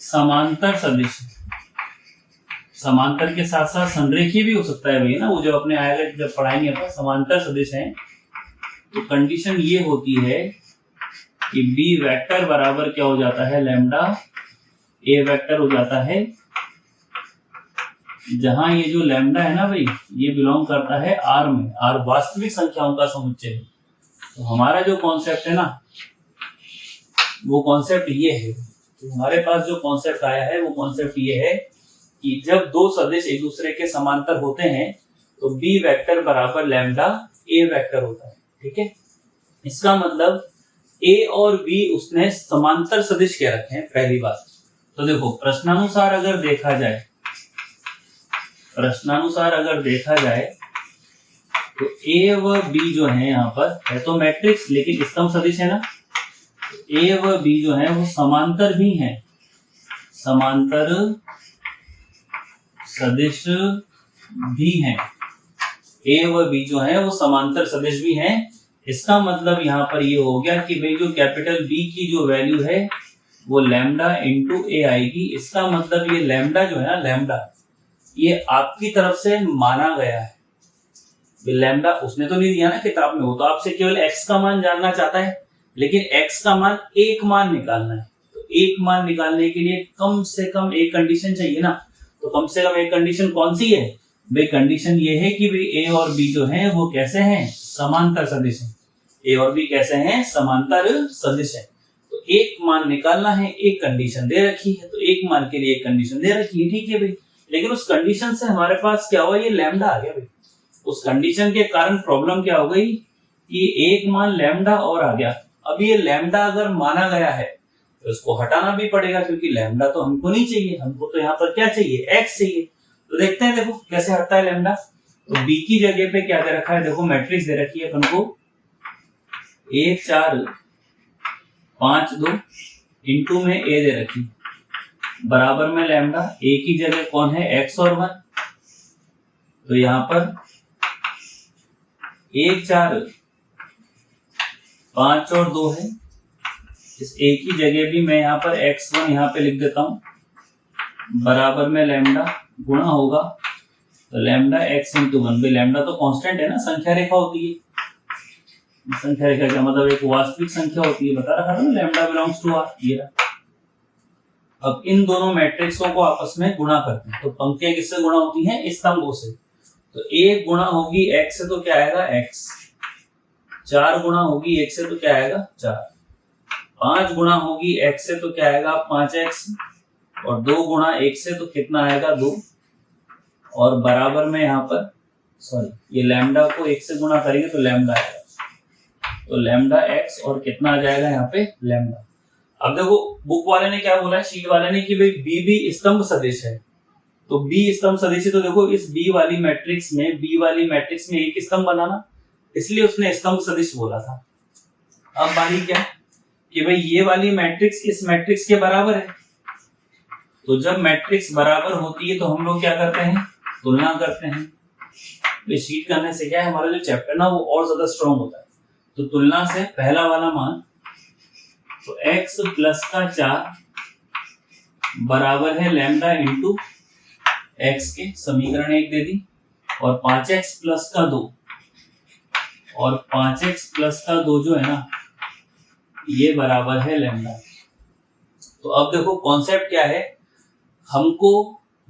समांतर सदिश, समांतर के साथ साथ संरेखीय भी हो सकता है भाई ना, वो जब अपने आएगा जब पढ़ाएंगे अपन, समांतर सदिश है तो कंडीशन ये होती है कि बी वेक्टर बराबर क्या हो जाता है, लैम्डा ए वेक्टर हो जाता है, जहां ये जो लैम्डा है ना भाई ये बिलोंग करता है आर में, आर वास्तविक संख्याओं का समुच्चय है। तो हमारा जो कॉन्सेप्ट है ना वो कॉन्सेप्ट ये है, तो हमारे पास जो कॉन्सेप्ट आया है वो कॉन्सेप्ट ये है कि जब दो सदिश एक दूसरे के समांतर होते हैं तो बी वेक्टर बराबर लैम्डा ए वेक्टर होता है। ठीक है, इसका मतलब ए और बी उसने समांतर सदिश कह रखे हैं, पहली बात। तो देखो प्रश्नानुसार अगर देखा जाए, प्रश्नानुसार अगर देखा जाए तो ए व बी जो है यहाँ पर है तो मैट्रिक्स लेकिन स्तंभ सदिश है ना, ए व बी जो है वो समांतर भी हैं, समांतर सदिश भी हैं, ए व बी जो है वो समांतर सदिश भी हैं। इसका मतलब यहाँ पर ये हो गया कि भाई जो कैपिटल बी की जो वैल्यू है वो लैम्डा इंटू ए आएगी। इसका मतलब ये लैम्डा जो है ना, लैम्डा ये आपकी तरफ से माना गया है। लैम्डा उसने तो नहीं दिया ना किताब में, वो तो आपसे केवल x का मान जानना चाहता है, लेकिन x का मान एक मान निकालना है। तो एक मान निकालने के लिए कम से कम एक कंडीशन चाहिए ना, तो कम से कम एक कंडीशन कौन सी है भाई? कंडीशन ये है कि भाई ए और बी जो है वो कैसे हैं, समांतर सदिश हैं। ए और बी कैसे हैं, समांतर सदिश है। तो एक मान निकालना है, एक कंडीशन दे रखी है, तो एक मान के लिए एक कंडीशन दे रखी है, ठीक है भाई। लेकिन उस कंडीशन से हमारे पास क्या हुआ, ये लैम्डा आ गया भाई। उस कंडीशन के कारण प्रॉब्लम क्या हो गई कि एक मान लैम्डा और आ गया। अब ये लैम्डा अगर माना गया है तो उसको हटाना भी पड़ेगा, क्योंकि लैम्डा तो हमको नहीं चाहिए, हमको तो यहाँ पर क्या चाहिए, x चाहिए। तो देखते हैं देखो कैसे हटता है लैम्डा। तो b की जगह पे क्या दे रखा है, देखो मैट्रिक्स दे रखी है अपन को 1 4 5 2 इंटू में a दे रखी बराबर में लैम्डा। a की जगह कौन है, x और 1। तो यहाँ पर 1 4 5 और 2 है, इस a की जगह भी मैं यहाँ पर x1 यहाँ पे लिख देता हूं बराबर में लैम्डा, गुणा होगा तो लैम्डा x इंटू 1। भाई लैम्डा तो कांस्टेंट है ना, संख्या रेखा होती है। संख्या रेखा का मतलब एक वास्तविक संख्या होती है, बता रखा था ना, लैम्डा बिलोंग्स टू आर। ये रहा। अब इन दोनों मैट्रिक्सों को आपस में गुणा करते हैं, तो पंक्तियां किससे गुणा होती हैं, स्तंभों से। तो 1 गुणा होगी x से तो क्या आएगा, x। 4 गुणा होगी x से तो क्या आएगा, 4। 5 गुणा होगी x से तो क्या आएगा, 5x। और 2 गुणा 1 से तो कितना आएगा, 2। और बराबर में यहाँ पर ये लैम्डा को 1 से गुणा करेंगे तो लैम्डा आएगा, तो लैम्डा x और कितना आ जाएगा यहाँ पे, लैम्डा। अब देखो बुक वाले ने क्या बोला है, शीट वाले ने, कि भाई b भी स्तंभ सदिश है। तो b स्तंभ सदिश है, तो देखो इस b वाली मैट्रिक्स में एक स्तंभ बनाना, इसलिए उसने स्तंभ सदिश बोला था। अब बारी क्या कि भाई ये वाली मैट्रिक्स इस मैट्रिक्स के बराबर है। तो जब मैट्रिक्स बराबर होती है तो हम लोग क्या करते हैं, तुलना करते हैं। तो शीट करने से क्या है, हमारा जो चैप्टर ना वो और ज्यादा स्ट्रॉन्ग होता है। तो तुलना से पहला वाला मान, तो x प्लस का 4 बराबर है लैम्डा इंटू x के, समीकरण 1 दे दी। और 5x प्लस का 2 और 5x प्लस का 2 जो है ना ये बराबर है लैम्डा। तो अब देखो कॉन्सेप्ट क्या है, हमको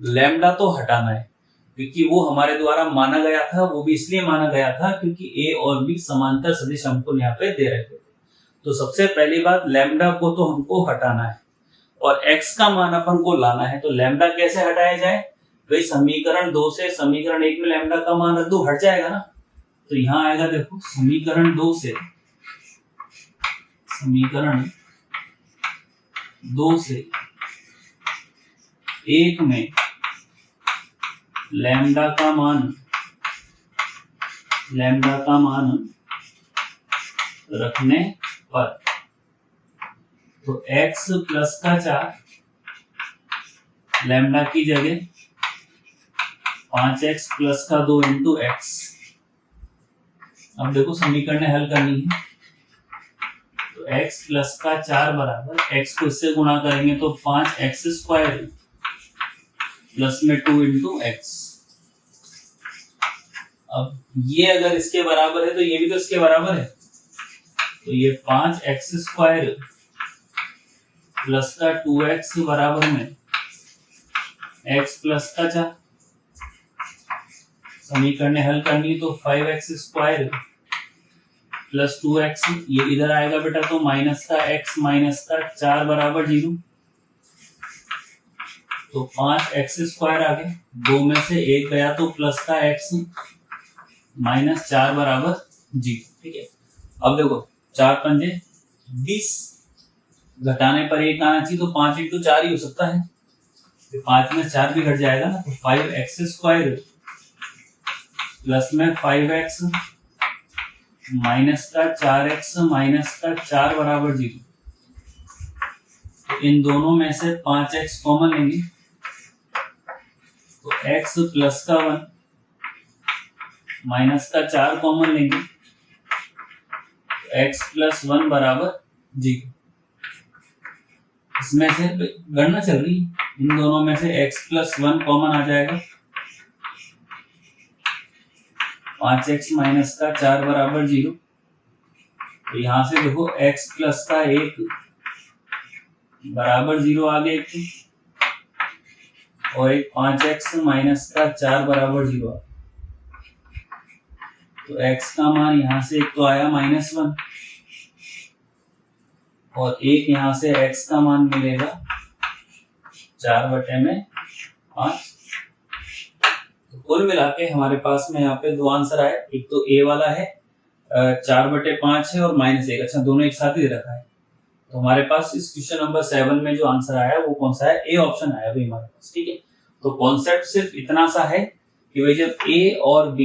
लैम्डा तो हटाना है क्योंकि वो हमारे द्वारा माना गया था, वो भी इसलिए माना गया था क्योंकि ए और बी समांतर सदिश हमको यहाँ पे दे रखे थे। तो सबसे पहली बात लैम्डा को तो हमको हटाना है और x का मान अपन को लाना है। तो लैम्डा कैसे हटाया जाए भाई, समीकरण 2 से समीकरण 1 में लैम्डा का मान रख दो, हट जाएगा ना। तो यहां आएगा देखो समीकरण 2 से समीकरण 2 से 1 में लैम्डा का मान रखने पर तो x प्लस का 4 लैम्डा की जगह 5x प्लस का 2 इंटू एक्स। अब देखो समीकरण हल करनी है तो x प्लस का 4 बराबर x को इससे गुणा करेंगे तो 5x स्क्वायर प्लस में 2 इंटू एक्स। अब ये अगर इसके बराबर है तो ये भी तो इसके बराबर है, तो ये 5x स्क्वायर प्लस का 2x बराबर में x प्लस का 4। समीकरण हल करनी तो 5x स्क्वायर प्लस 2x, ये इधर आएगा बेटा तो माइनस का x माइनस का 4 बराबर 0। तो 5x स्क्वायर आ गया, 2 में से 1 गया तो प्लस का x माइनस 4 बराबर 0। ठीक है, अब देखो 4 पंजे 20, घटाने पर 1 आना चाहिए तो 5 इंटू 4 ही हो सकता है, तो 5 में 4 भी घट जाएगा ना। तो 5x स्क्वायर प्लस में 5x माइनस का 4x माइनस का 4 बराबर 0। तो इन दोनों में से 5x कॉमन लेंगे तो x प्लस का 1 माइनस का 4 कॉमन लेंगे तो x प्लस 1 बराबर 0। इसमें से गणना चल रही है, इन दोनों में से x प्लस 1 कॉमन आ जाएगा, 5x माइनस का 4 बराबर 0। तो यहां से देखो x प्लस का 1 बराबर 0 आ गया एक और एक 5x माइनस का 4 बराबर 0 आ। तो x का मान यहां से एक तो आया -1 और एक यहां से x का मान मिलेगा 4/5। तो कुल मिला के हमारे पास में यहाँ पे 2 आंसर आए, एक तो a वाला है 4/5 है और -1। अच्छा, दोनों एक साथ ही रखा है। तो हमारे पास इस क्वेश्चन नंबर 7 में जो आंसर आया वो कौन सा है, ए ऑप्शन आया भाई हमारे पास। ठीक है, तो कॉन्सेप्ट सिर्फ इतना सा है कि भाई जब a और b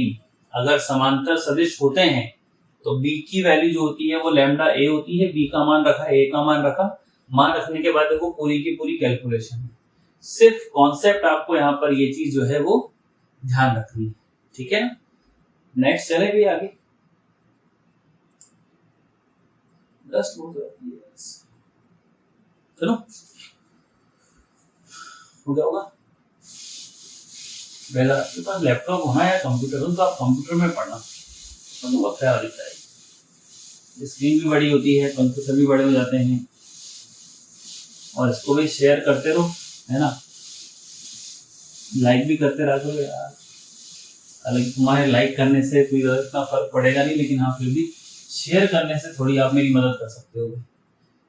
अगर समांतर सदिश होते हैं तो b की वैल्यू जो होती है वो लैम्डा a होती है, b का मान रखा, a का मान रखा। मान रखने के बाद देखो पूरी की पूरी कैलकुलेशन है। सिर्फ कॉन्सेप्ट आपको यहाँ पर ये चीज जो है वो ध्यान रखनी है। ठीक है ना, नेक्स्ट चले भी आगे। चलो हो गया होगा। पहला आपके पास लैपटॉप होना या कंप्यूटर हो तो आप कंप्यूटर में पढ़ना, तो बहुत ख्याल रहता है। स्क्रीन भी बड़ी होती है, कंप्यूटर भी बड़े हो जाते हैं और इसको भी शेयर करते रहो, है ना, लाइक भी करते रहा करो यार। हालांकि तुम्हारे लाइक करने से कोई इतना फर्क पड़ेगा नहीं, लेकिन हाँ फिर भी शेयर करने से थोड़ी आप मेरी मदद कर सकते हो।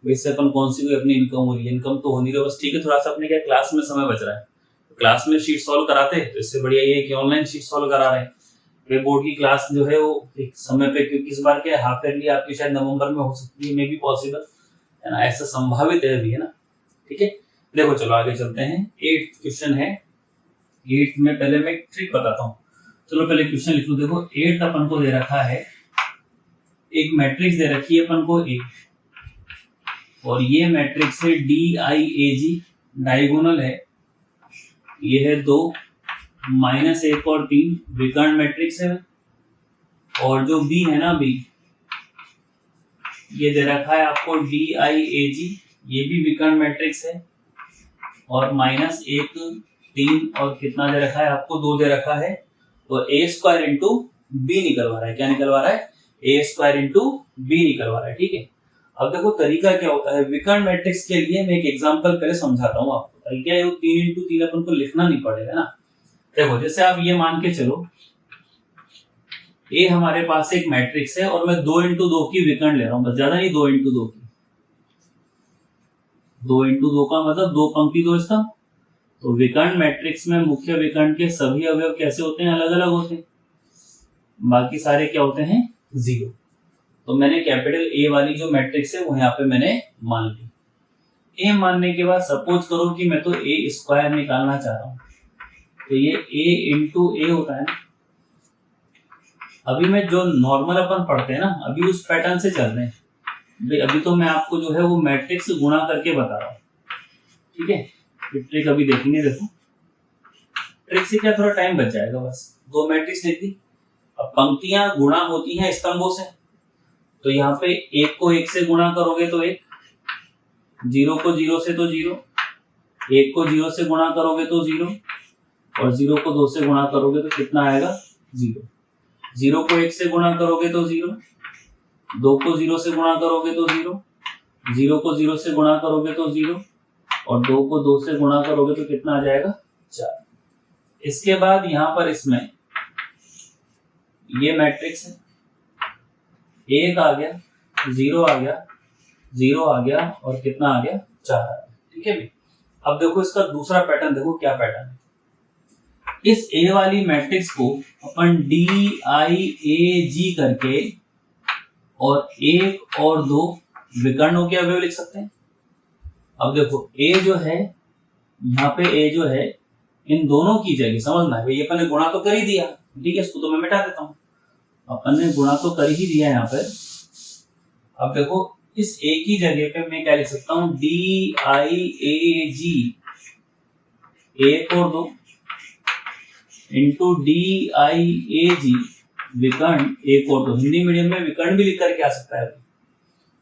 वैसे अपन कौन सी कोई अपनी इनकम हो रही है, इनकम तो हो नहीं रही, बस ठीक है थोड़ा सा अपने क्या क्लास में समय बच रहा है, तो क्लास में शीट सॉल्व कराते हैं, तो इससे बढ़िया ये है कि ऑनलाइन शीट सॉल्व करा रहे हैं। वे बोर्ड की क्लास जो है वो एक समय पे, क्योंकि इस बार क्या हाफ ईयरली आपकी शायद नवंबर में हो सकती है, मे बी पॉसिबल है ना, ऐसा संभावित है भी, है ना। ठीक है, देखो चलो आगे चलते हैं। 8th क्वेश्चन है। 8 में पहले मैं एक ट्रिक बताता हूँ। चलो पहले क्वेश्चन लिख लो। देखो 8 अपन को दे रखा है, एक मैट्रिक्स दे रखी है अपन को A, और ये मैट्रिक्स है DIAG, डायगोनल है, ये है 2 -1 और 3 विकर्ण मैट्रिक्स है। और जो B है ना, B ये दे रखा है आपको DIAG, ये भी विकर्ण मैट्रिक्स है, और -1 3 और कितना दे रखा है आपको 2 दे रखा है, और A² इंटू B निकलवा रहा है। क्या निकलवा रहा है? A² इंटू B निकलवा रहा है। ठीक है, अब देखो तरीका क्या होता है विकर्ण मैट्रिक्स के लिए, मैं एक एग्जांपल पहले समझाता हूँ आपको। क्या है, 3x3 अपन को लिखना नहीं पड़ेगा ना। देखो जैसे आप ये मान के चलो ए हमारे पास एक मैट्रिक्स है और मैं 2x2 की विकर्ण ले रहा हूँ, बस ज्यादा नहीं, 2x2 की। 2x2 का मतलब 2 पंक्ति 2 स्तंभ। तो विकर्ण मैट्रिक्स में मुख्य विकर्ण के सभी अवयव कैसे होते हैं, अलग अलग होते हैं, बाकी सारे क्या होते हैं, जीरो। तो मैंने कैपिटल ए वाली जो मैट्रिक्स है वो यहाँ पे मैंने मान ली। ए मानने के बाद सपोज करो कि मैं तो ए स्क्वायर निकालना चाह रहा हूँ, तो ये ए इंटू ए होता है ना। अभी मैं जो नॉर्मल अपन पढ़ते हैं ना, अभी उस पैटर्न से चल रहे हैं भाई। अभी तो मैं आपको जो है वो मैट्रिक्स गुणा करके बता रहा हूँ, ठीक है। ट्रिक अभी देखेंगे, देखो ट्रिक से क्या थोड़ा टाइम बच जाएगा, बस 2 मैट्रिक्स लिख दी। अब पंक्तियां गुणा होती हैं स्तंभों से, तो यहाँ पे 1 को 1 से गुणा करोगे तो 1, 0 को 0 से तो 0, 1 को 0 से गुणा करोगे तो 0, और 0 को 2 से गुणा करोगे तो कितना आएगा, 0। 0 को 1 से गुणा करोगे तो 0, 2 को 0 से गुणा करोगे तो 0, 0 को 0 से गुणा करोगे तो 0, और 2 को 2 से गुणा करोगे तो कितना आ जाएगा, 4। इसके बाद यहाँ पर इसमें ये मैट्रिक्स है, 1 आ गया, 0 आ गया, 0 आ गया, और कितना आ गया, 4 आ गया, ठीक है भाई। अब देखो इसका दूसरा पैटर्न, देखो क्या पैटर्न है। इस ए वाली मैट्रिक्स को अपन DIAG करके और 1 और 2 विकर्णों के अवयव लिख सकते हैं। अब देखो ए जो है, यहाँ पे ए जो है, इन दोनों की जगह समझना है भाई, अपन ने गुणा तो कर ही दिया, ठीक है, इसको तो मैं मिटा देता हूँ। अपन ने गुणा तो कर ही दिया यहाँ पर। अब देखो इस ए की जगह पे मैं क्या लिख सकता हूँ, DIAG 1 और 2 इंटू DIAG विकर्ण 1 और 2। हिंदी मीडियम में विकर्ण भी लिख करके आ सकता है।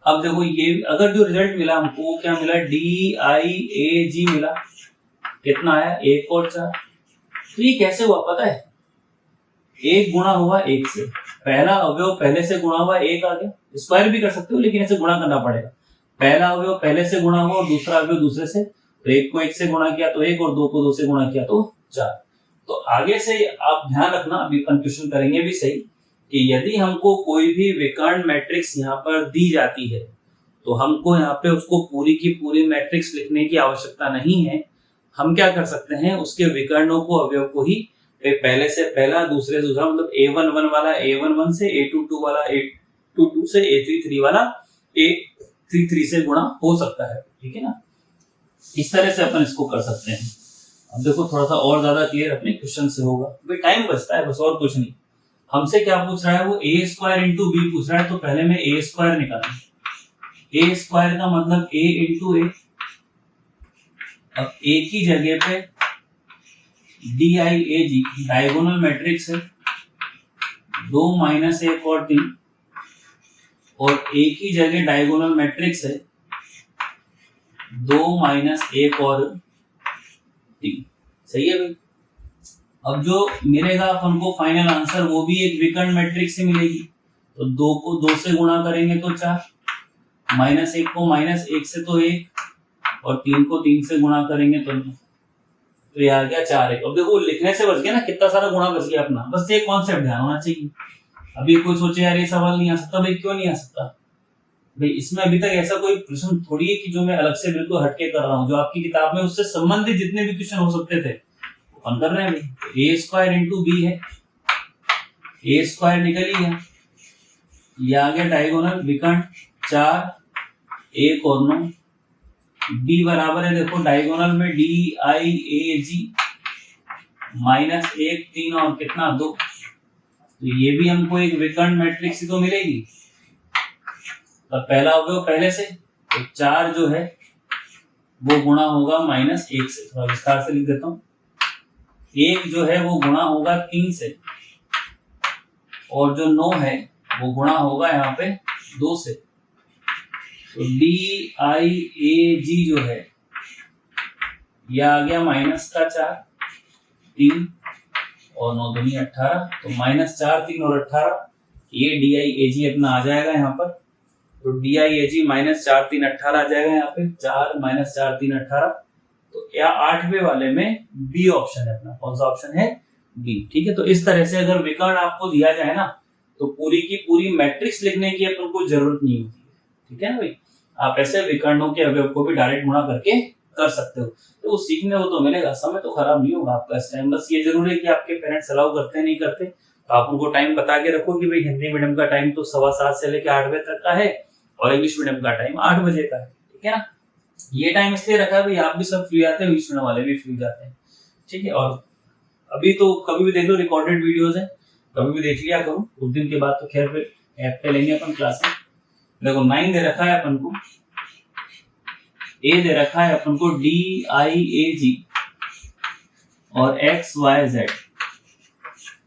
अब देखो ये अगर जो रिजल्ट मिला हमको, क्या मिला, DIAG मिला, कितना आया, 1 और 4। तो ये कैसे हुआ पता है, 1 गुणा हुआ 1 से, पहला अवयव पहले से गुणा हुआ 1 आ गया। स्क्वायर भी कर सकते हो लेकिन ऐसे गुणा करना पड़ेगा। पहला अवयव पहले से गुणा हुआ और दूसरा अवयव दूसरे से, तो 1 को 1 से गुणा किया तो 1, और 2 को 2 से गुणा किया तो 4। तो आगे से आप ध्यान रखना, अभी कंफ्यूजन करेंगे भी सही, कि यदि हमको कोई भी विकर्ण मैट्रिक्स यहाँ पर दी जाती है तो हमको यहाँ पे उसको पूरी की पूरी मैट्रिक्स लिखने की आवश्यकता नहीं है। हम क्या कर सकते हैं, उसके विकर्णों को, अवयव को ही पहले से पहला, दूसरे से दूसरा, मतलब A11 वाला A11 से, A22 वाला A22 से, A33 वाला A33 से गुणा हो सकता है, ठीक है ना। इस तरह से अपन इसको कर सकते हैं। अब देखो थोड़ा सा और ज्यादा क्लियर अपने क्वेश्चन से होगा, भाई टाइम बचता है बस, और कुछ नहीं। हमसे क्या पूछ रहा है, वो A स्क्वायर इंटू B पूछ रहा है, तो पहले मैं A स्क्वायर निकालूं। A स्क्वायर का मतलब A इंटू A। अब A की जगह पे DIAG डायगोनल मैट्रिक्स है, 2 माइनस 1 और 3, और A की जगह डायगोनल मैट्रिक्स है 2 माइनस 1 और 3। सही है भाई। अब जो मिलेगा अपन को फाइनल आंसर, वो भी एक विकर्ण मैट्रिक्स से मिलेगी। तो 2 को 2 से गुणा करेंगे तो 4, माइनस 1 को माइनस 1 से तो 1, और 3 को 3 से गुणा करेंगे तो 2। तो ये आ गया 4 1। अब देखो लिखने से बच गया ना, कितना सारा गुणा बच गया अपना। बस एक कॉन्सेप्ट ध्यान होना चाहिए। अभी कोई सोचे यार ये सवाल नहीं आ सकता, भाई क्यों नहीं आ सकता भाई, इसमें अभी तक ऐसा कोई प्रश्न थोड़ी है कि जो मैं अलग से बिल्कुल हटके कर रहा हूँ। जो आपकी किताब में उससे संबंधित जितने भी क्वेश्चन हो सकते थे अपन कर रहे हैं भाई। A स्क्वायर इंटू B है, A स्क्वायर निकल ही गया, ये आ गया डायगोनल विकर्ण 4 1 और 9। B बराबर है, देखो डायगोनल में DIAG माइनस 1 3 और कितना 2। तो ये भी हमको एक विकर्ण मैट्रिक्स तो मिलेगी। तो पहला अवयव पहले से, तो 4 जो है वो गुणा होगा माइनस 1 से। थोड़ा विस्तार से लिख देता हूं, 1 जो है वो गुणा होगा 3 से, और जो 9 है वो गुणा होगा यहाँ पे 2 से। तो DIAG जो है यह आ गया माइनस का 4 3 और 9 दूनी 18, तो माइनस 4 3 और 18, ये DIAG अपना आ जाएगा यहाँ पर। तो DIAG माइनस 4 3 18 आ जाएगा यहाँ पे, 4 माइनस 4 3 18। तो या 8वें वाले में बी ऑप्शन है अपना, कौन सा ऑप्शन है, बी। ठीक है, तो इस तरह से अगर विकर्ण आपको दिया जाए ना तो पूरी की पूरी मैट्रिक्स लिखने की अपन को जरूरत नहीं होती है। ठीक है ना भाई, आप ऐसे विकर्णों के अवयव को भी डायरेक्ट गुणा करके कर सकते हो, तो वो सीखने को तो मिलेगा, समय तो खराब नहीं होगा आपका इस टाइम। बस ये जरूर है कि आपके पेरेंट्स अलाउ करते नहीं करते, तो आप उनको टाइम बता के रखो कि भाई हिंदी मीडियम का टाइम तो 7:15 से लेकर 8 बजे तक का है और इंग्लिश मीडियम का टाइम 8 बजे का है। ठीक है ना, ये टाइम इसलिए रखा है भाई आप भी सब फ्री आते हैं, इंग्लिश मीडियम वाले भी फ्री जाते हैं। ठीक है, और अभी तो कभी भी देख लो, रिकॉर्डेड वीडियोस है, कभी भी देख लिया करो। उस दिन के बाद तो खैर फिर ऐप पे लेंगे अपन क्लास में। देखो 9 दे रखा है अपन को, ए दे रखा है अपन को DIAG और XYZ।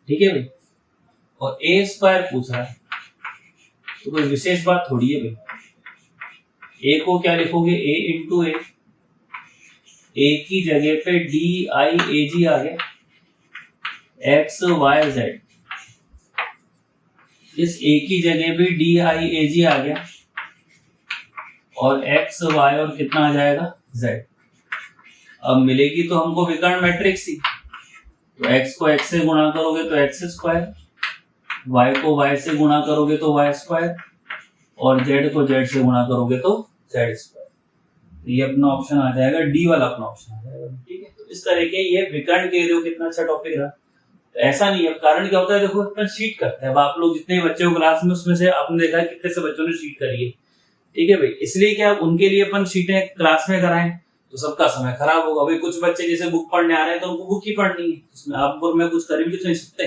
ठीक है भाई, और A स्क्वायर पूछ रहा है, तो कोई विशेष बात थोड़ी है भाई। ए को क्या लिखोगे, A इंटू ए, ए की जगह पे DIAG आ गया, XYZ, इस A की जगह भी DIAG आ गया, और X Y और कितना आ जाएगा, Z। अब मिलेगी तो हमको विकर्ण मैट्रिक्स ही, तो X को X से गुणा करोगे तो X स्क्वायर, Y को Y से गुणा करोगे तो Y स्क्वायर, और Z को Z से गुणा करोगे तो Z स्क्वायर। ये अपना ऑप्शन आ जाएगा, डी वाला अपना ऑप्शन आ जाएगा। ठीक है, तो इस तरह के ये विकर्ण के लिए कितना अच्छा टॉपिक रहा। तो ऐसा नहीं है, कारण क्या होता है, देखो अपन शीट करते हैं, अब आप लोग जितने बच्चे हो क्लास में उसमें से आपने देखा है कितने से बच्चों ने शीट करी है। ठीक है भाई, इसलिए क्या उनके लिए अपन शीटें क्लास में कराएं तो सबका समय खराब होगा। भाई कुछ बच्चे जैसे बुक पढ़ने आ रहे हैं तो उनको बुक ही पढ़नी है, उसमें आप और मैं कुछ कर भी तो नहीं सकते,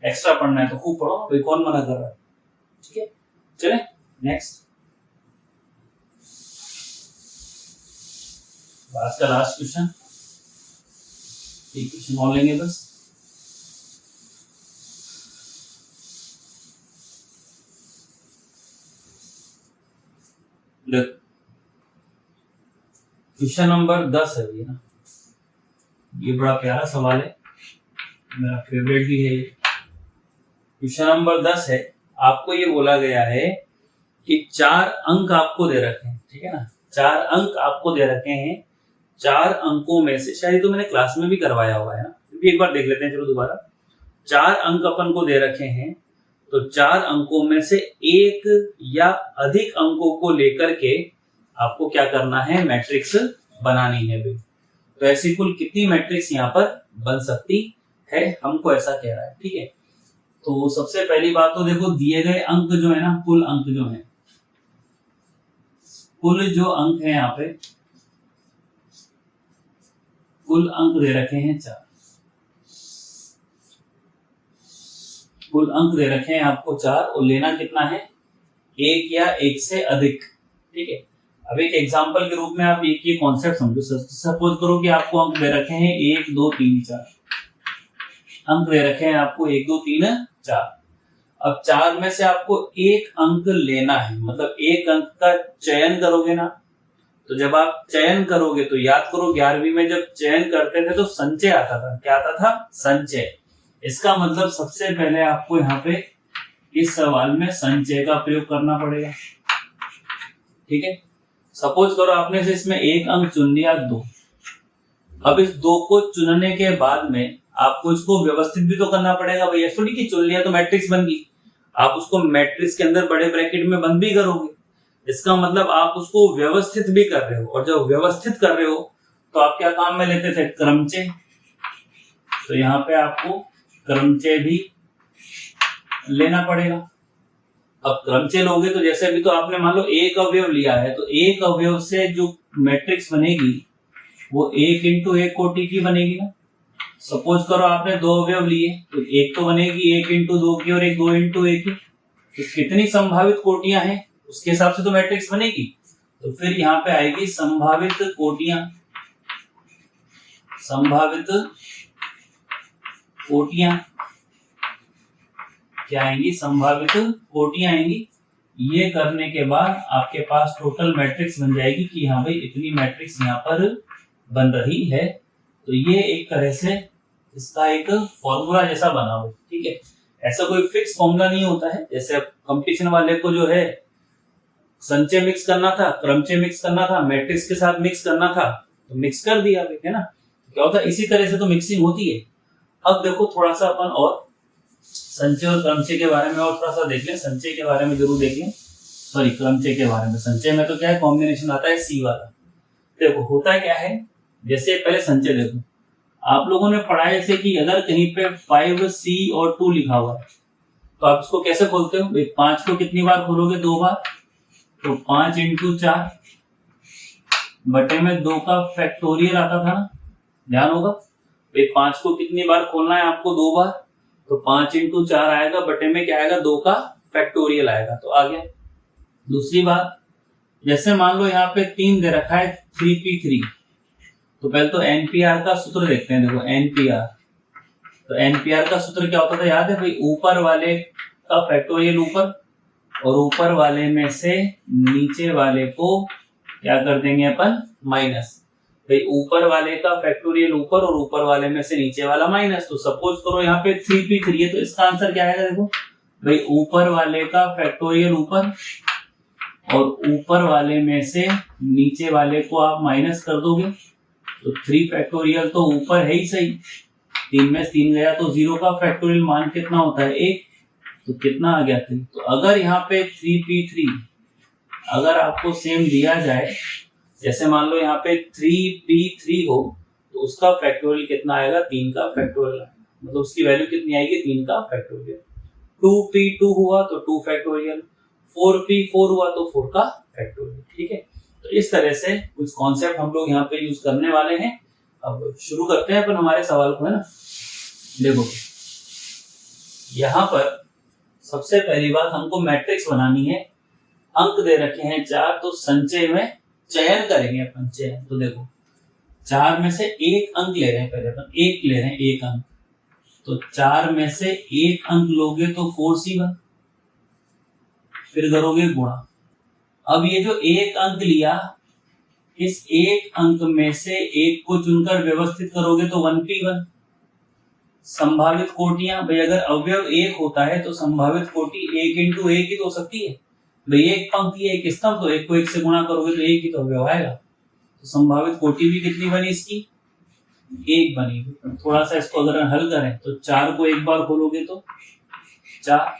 एक्स्ट्रा पढ़ना है तो खूब पढ़ो, भाई कौन मना कर रहा है। ठीक है, चले नेक्स्ट, आज का लास्ट क्वेश्चन, एक क्वेश्चन और लेंगे बस। क्वेश्चन नंबर 10 है ये ना, ये बड़ा प्यारा सवाल है, मेरा फेवरेट भी है ये। क्वेश्चन नंबर 10 है, आपको ये बोला गया है कि 4 अंक आपको दे रखे हैं। ठीक है ना, 4 अंक आपको दे रखे हैं, 4 अंकों में से, शायद तो मैंने क्लास में भी करवाया हुआ है ना, एक बार देख लेते हैं, चलो दोबारा। 4 अंक अपन को दे रखे हैं, तो 4 अंकों में से एक या अधिक अंकों को लेकर के आपको क्या करना है, मैट्रिक्स बनानी है भाई। तो ऐसी कुल कितनी मैट्रिक्स यहाँ पर बन सकती है, हमको ऐसा कह रहा है। ठीक है, तो सबसे पहली बात तो देखो दिए गए अंक जो है ना, कुल अंक जो है, कुल जो अंक है यहाँ पे, कुल अंक दे रखे हैं 4, कुल अंक दे रखे हैं आपको 4, और लेना कितना है, 1 या 1 से अधिक। ठीक है, अब एक एग्जांपल के रूप में आप एक ये कॉन्सेप्ट समझो। सपोज करो कि आपको अंक दे रखे हैं 1 2 3 4, अंक दे रखे हैं आपको 1 2 3 4। अब 4 में से आपको एक अंक लेना है, मतलब एक अंक का चयन करोगे ना, तो जब आप चयन करोगे तो याद करो 11वीं में जब चयन करते थे तो संचय आता था, क्या आता था, संचय। इसका मतलब सबसे पहले आपको यहाँ पे इस सवाल में संचय का प्रयोग करना पड़ेगा। ठीक है, सपोज करो आपने से इसमें एक अंक चुन लिया 2, अब इस 2 को चुनने के बाद में आपको इसको व्यवस्थित भी तो करना पड़ेगा भैया, थोड़ी कि चुन लिया तो मैट्रिक्स बन गई, आप उसको मैट्रिक्स के अंदर बड़े ब्रैकेट में बंद भी करोगे। इसका मतलब आप उसको व्यवस्थित भी कर रहे हो, और जब व्यवस्थित कर रहे हो तो आप क्या काम में लेते थे, क्रमचय। तो यहाँ पे आपको क्रमचय भी लेना पड़ेगा। अब क्रमचय लोगे तो जैसे अभी तो आपने मान लो एक अवयव लिया है, तो एक अवयव से जो मैट्रिक्स बनेगी वो 1 इंटू 1 कोटि की बनेगी ना। सपोज करो आपने 2 अवयव लिए, तो एक तो बनेगी 1 इंटू 2 की और एक 2 इंटू 1 की, तो कितनी संभावित कोटियां हैं उसके हिसाब से तो मैट्रिक्स बनेगी। तो फिर यहाँ पे आएगी संभावित कोटियां, संभावित कोटियां क्या आएंगी, संभावित कोटियां आएंगी। ये करने के बाद आपके पास टोटल मैट्रिक्स बन जाएगी कि हाँ भाई इतनी मैट्रिक्स यहाँ पर बन रही है। तो ये एक तरह से इसका एक फॉर्मूला जैसा बना हो। ठीक है, ऐसा कोई फिक्स फॉर्मूला नहीं होता है, जैसे कंपटीशन वाले को जो है संचय मिक्स करना था, क्रमचय मिक्स करना था, मैट्रिक्स के साथ मिक्स करना था, तो मिक्स कर दिया है ना। क्या होता है, इसी तरह से तो मिक्सिंग होती है। अब देखो थोड़ा सा अपन और संचय और क्रमचय के बारे में और थोड़ा सा देख लें। संचय के बारे में जरूर देख लें, सॉरी क्रमचय के बारे में। संचय में तो क्या है, कॉम्बिनेशन आता है सी वाला। देखो होता है क्या है, जैसे पहले संचय देखो, आप लोगों ने पढ़ा है जैसे कि अगर कहीं पे 5C और 2 लिखा हुआ है तो आप इसको कैसे खोलते हो, 5 को कितनी बार खोलोगे, 2 बार, तो 5 × 4 बटे में 2 का फैक्टोरियल आता था ना, ध्यान होगा। 5 को कितनी बार खोलना है आपको, 2 बार, तो 5 × 4 आएगा, बटे में क्या आएगा, 2 का फैक्टोरियल आएगा, तो आ गया। दूसरी बात, जैसे मान लो यहाँ पे 3 दे रखा है 3p3, तो पहले तो एनपीआर का सूत्र देखते हैं। देखो एनपीआर, तो एनपीआर का सूत्र क्या होता था, याद है भाई, ऊपर वाले का फैक्टोरियल ऊपर और ऊपर वाले में से नीचे वाले को क्या कर देंगे अपन, माइनस। भाई ऊपर वाले का फैक्टोरियल ऊपर और ऊपर वाले में से नीचे वाला माइनस। तो सपोज करो यहाँ पे 3p3 है, तो इसका आंसर क्या आएगा, देखो भाई ऊपर वाले का फैक्टोरियल ऊपर और ऊपर वाले में से नीचे वाले को आप माइनस कर दोगे, तो 3 फैक्टोरियल तो ऊपर है ही सही, 3 में 3 गया तो 0 का फैक्टोरियल मान कितना होता है, 1, तो कितना आ गया 3। तो अगर यहाँ पे 3p3 अगर आपको सेम दिया जाए, जैसे मान लो यहाँ पे 3p3 हो, तो उसका फैक्टोरियल कितना आएगा, 3 का फैक्टोरियल, मतलब उसकी वैल्यू कितनी आएगी, 3 का फैक्टोरियल। 2p2 हुआ तो 2 फैक्टोरियल, 4p4 हुआ तो 4 का फैक्टोरियल। ठीक है, तो इस तरह से कुछ कॉन्सेप्ट हम लोग यहाँ पे यूज करने वाले हैं। अब शुरू करते हैं अपन हमारे सवाल को, है ना। देखो यहाँ पर सबसे पहली बात, हमको मैट्रिक्स बनानी है, अंक दे रखे हैं 4, तो संचय में चयन करेंगे अपन, चयन। तो देखो 4 में से 1 अंक ले रहे हैं, पहले अपन 1 ले रहे हैं, 1 अंक, तो 4 में से 1 अंक लोगे तो 4c1, फिर करोगे गुणा। अब ये जो 1 अंक लिया, इस 1 अंक में से 1 को चुनकर व्यवस्थित करोगे तो 1p1। संभावित कोटियां, भाई अगर अवयव 1 होता है तो संभावित कोटि 1 × 1 ही तो हो सकती है। भाई एक पंक्ति है, एक स्तंभ, तो 1 को 1 से गुणा करोगे तो 1 ही तो अवयव आएगा। तो संभावित कोटि भी कितनी बनी इसकी, 1 बनी। थोड़ा सा इसको अगर हल करें तो 4 को 1 बार खोलोगे तो 4,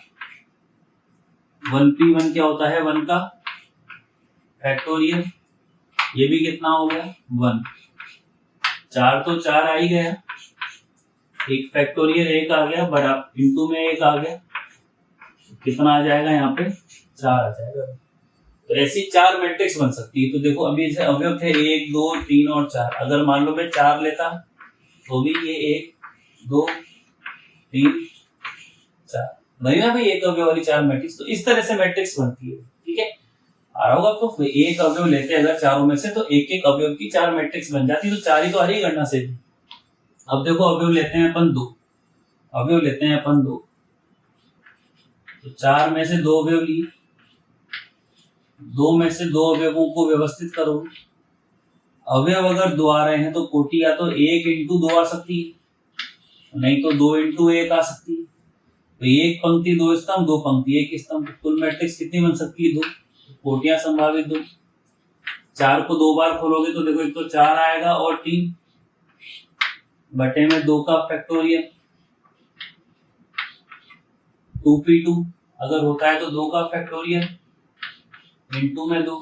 1p1 क्या होता है, 1 का फैक्टोरियल, ये भी कितना हो गया, 1। 4 तो 4 आ ही गया, एक फैक्टोरियल 1 आ गया, बड़ा इंटू में 1 आ गया, कितना आ जाएगा यहाँ पे, 4 आ जाएगा। तो ऐसी 4 मैट्रिक्स बन सकती है। तो देखो अभी जैसे अवयव थे 1, 2, 3 और 4, अगर मान लो मैं 4 लेता तो भी ये 1, 2, 3, 4 बनी ना भाई, एक अवयव वाली 4 मैट्रिक्स। तो इस तरह से मैट्रिक्स बनती है। ठीक है, आ रहा होगा आपको, एक अवयव लेते हैं अगर चारों में से, तो एक एक अवयव की 4 मैट्रिक्स बन जाती है। तो 4 ही तो आ रही गणना से भी। अब देखो अवयव लेते हैं अपन 2, अवयव लेते हैं अपन 2, तो 4 में से 2 अवयव लिए, 2 में से 2 अवयवों को व्यवस्थित करो। अवयव अगर 2 आ रहे हैं तो कोटि या तो 1 × 2 आ सकती है, नहीं तो 2 × 1 आ सकती है। तो एक पंक्ति 2 स्तंभ, 2 पंक्ति 1 स्तंभ, कुल मैट्रिक्स कितनी बन सकती है, 2। कोटियां संभावित 2। 4 को 2 बार खोलोगे तो देखो एक तो 4 आएगा और 3 बटे में 2 का फैक्टोरियल, 2p2 अगर होता है तो 2 का फैक्टोरियल इंटू में 2,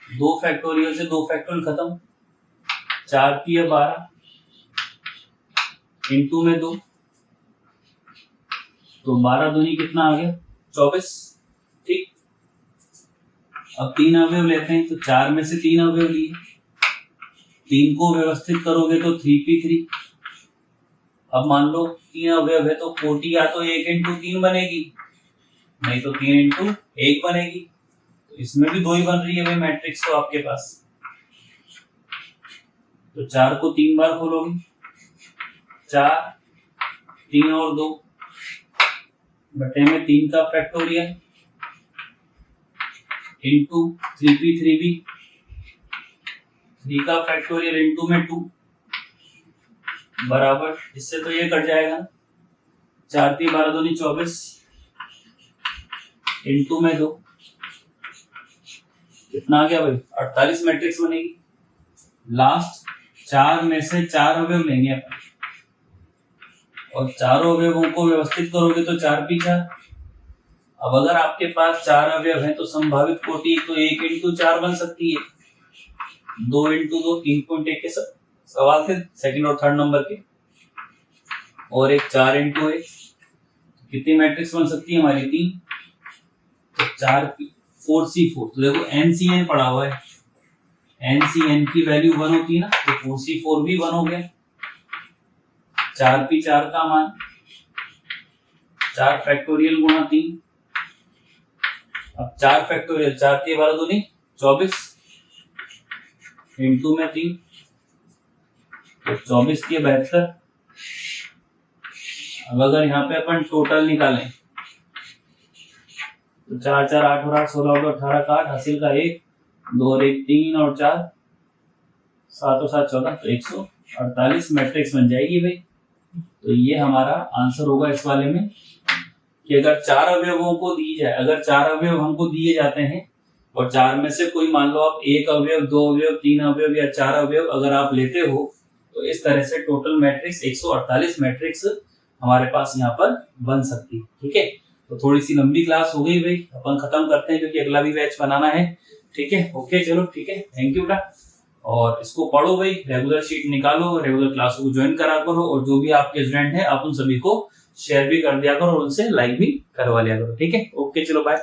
2 फैक्टोरियल से 2 फैक्टोरियल खत्म, 4p 12 इंटू में 2, तो 12 दूनी कितना आ गया, 24। ठीक, अब 3 अवयव लेते हैं, तो 4 में से 3 अवयव लिए, 3 को व्यवस्थित करोगे तो 3p3। अब मान लो 3 अवयव है तो कोटि या तो 1 × 3 बनेगी, नहीं तो 3 × 1 बनेगी। तो इसमें भी 2 ही बन रही है भाई मैट्रिक्स तो आपके पास। तो 4 को 3 बार खोलोगे, 4, 3 और 2 बटे में 3 का फैक्टोरियल इंटू 3p3 भी, 3 का फैक्टोरियल इंटू में 2 बराबर, इससे तो ये कट जाएगा, 4 3 12 दूनी 24 इंटू में 2, कितना आ गया भाई, 48 मैट्रिक्स बनेगी। लास्ट 4 में से 4 अवयव लेंगे अपन, और चारों अवयवों को व्यवस्थित करोगे तो 4 पी 4। अब अगर आपके पास 4 अवयव हैं तो संभावित कोटि तो 1 इंटू 4 बन सकती है, 2 इंटू 2 3.1 के सवाल थे सेकंड और थर्ड नंबर के, और एक 4 इंटू 1, कितनी मैट्रिक्स बन सकती है हमारी 3, तो 4C4। तो देखो NCN पड़ा हुआ है, NCN की वैल्यू 1 होती है ना, तो 4C4 भी 1 हो गया। 4P4 का मान 4 फैक्टोरियल गुणा 3। अब 4 फैक्टोरियल, 4 के 12 दूनी 24 इंटू में 3, तो 24 के 72। अब अगर यहाँ पे अपन टोटल निकालें तो 4 4 8 और 8 16 और 18 का 8, हासिल का 1 2 और 1 3 और 4 7 और 7 14, तो 148 मैट्रिक्स बन जाएगी भाई। तो ये हमारा आंसर होगा इस वाले में कि अगर 4 अवयवों को दी जाए, अगर 4 अवयव हमको दिए जाते हैं और 4 में से कोई मान लो आप 1 अवयव 2 अवयव 3 अवयव या 4 अवयव अगर आप लेते हो, तो इस तरह से टोटल मैट्रिक्स 148 मैट्रिक्स हमारे पास यहाँ पर बन सकती है। ठीक है, तो थोड़ी सी लंबी क्लास हो गई भाई, अपन खत्म करते हैं क्योंकि अगला भी बैच बनाना है। ठीक है, ओके चलो ठीक है, थैंक यू बेटा। और इसको पढ़ो भाई, रेगुलर शीट निकालो, रेगुलर क्लासों को ज्वाइन करा करो, और जो भी आपके स्टूडेंट है आप उन सभी को शेयर भी कर दिया करो और उनसे लाइक भी करवा लिया करो। ठीक है, ओके चलो बाय।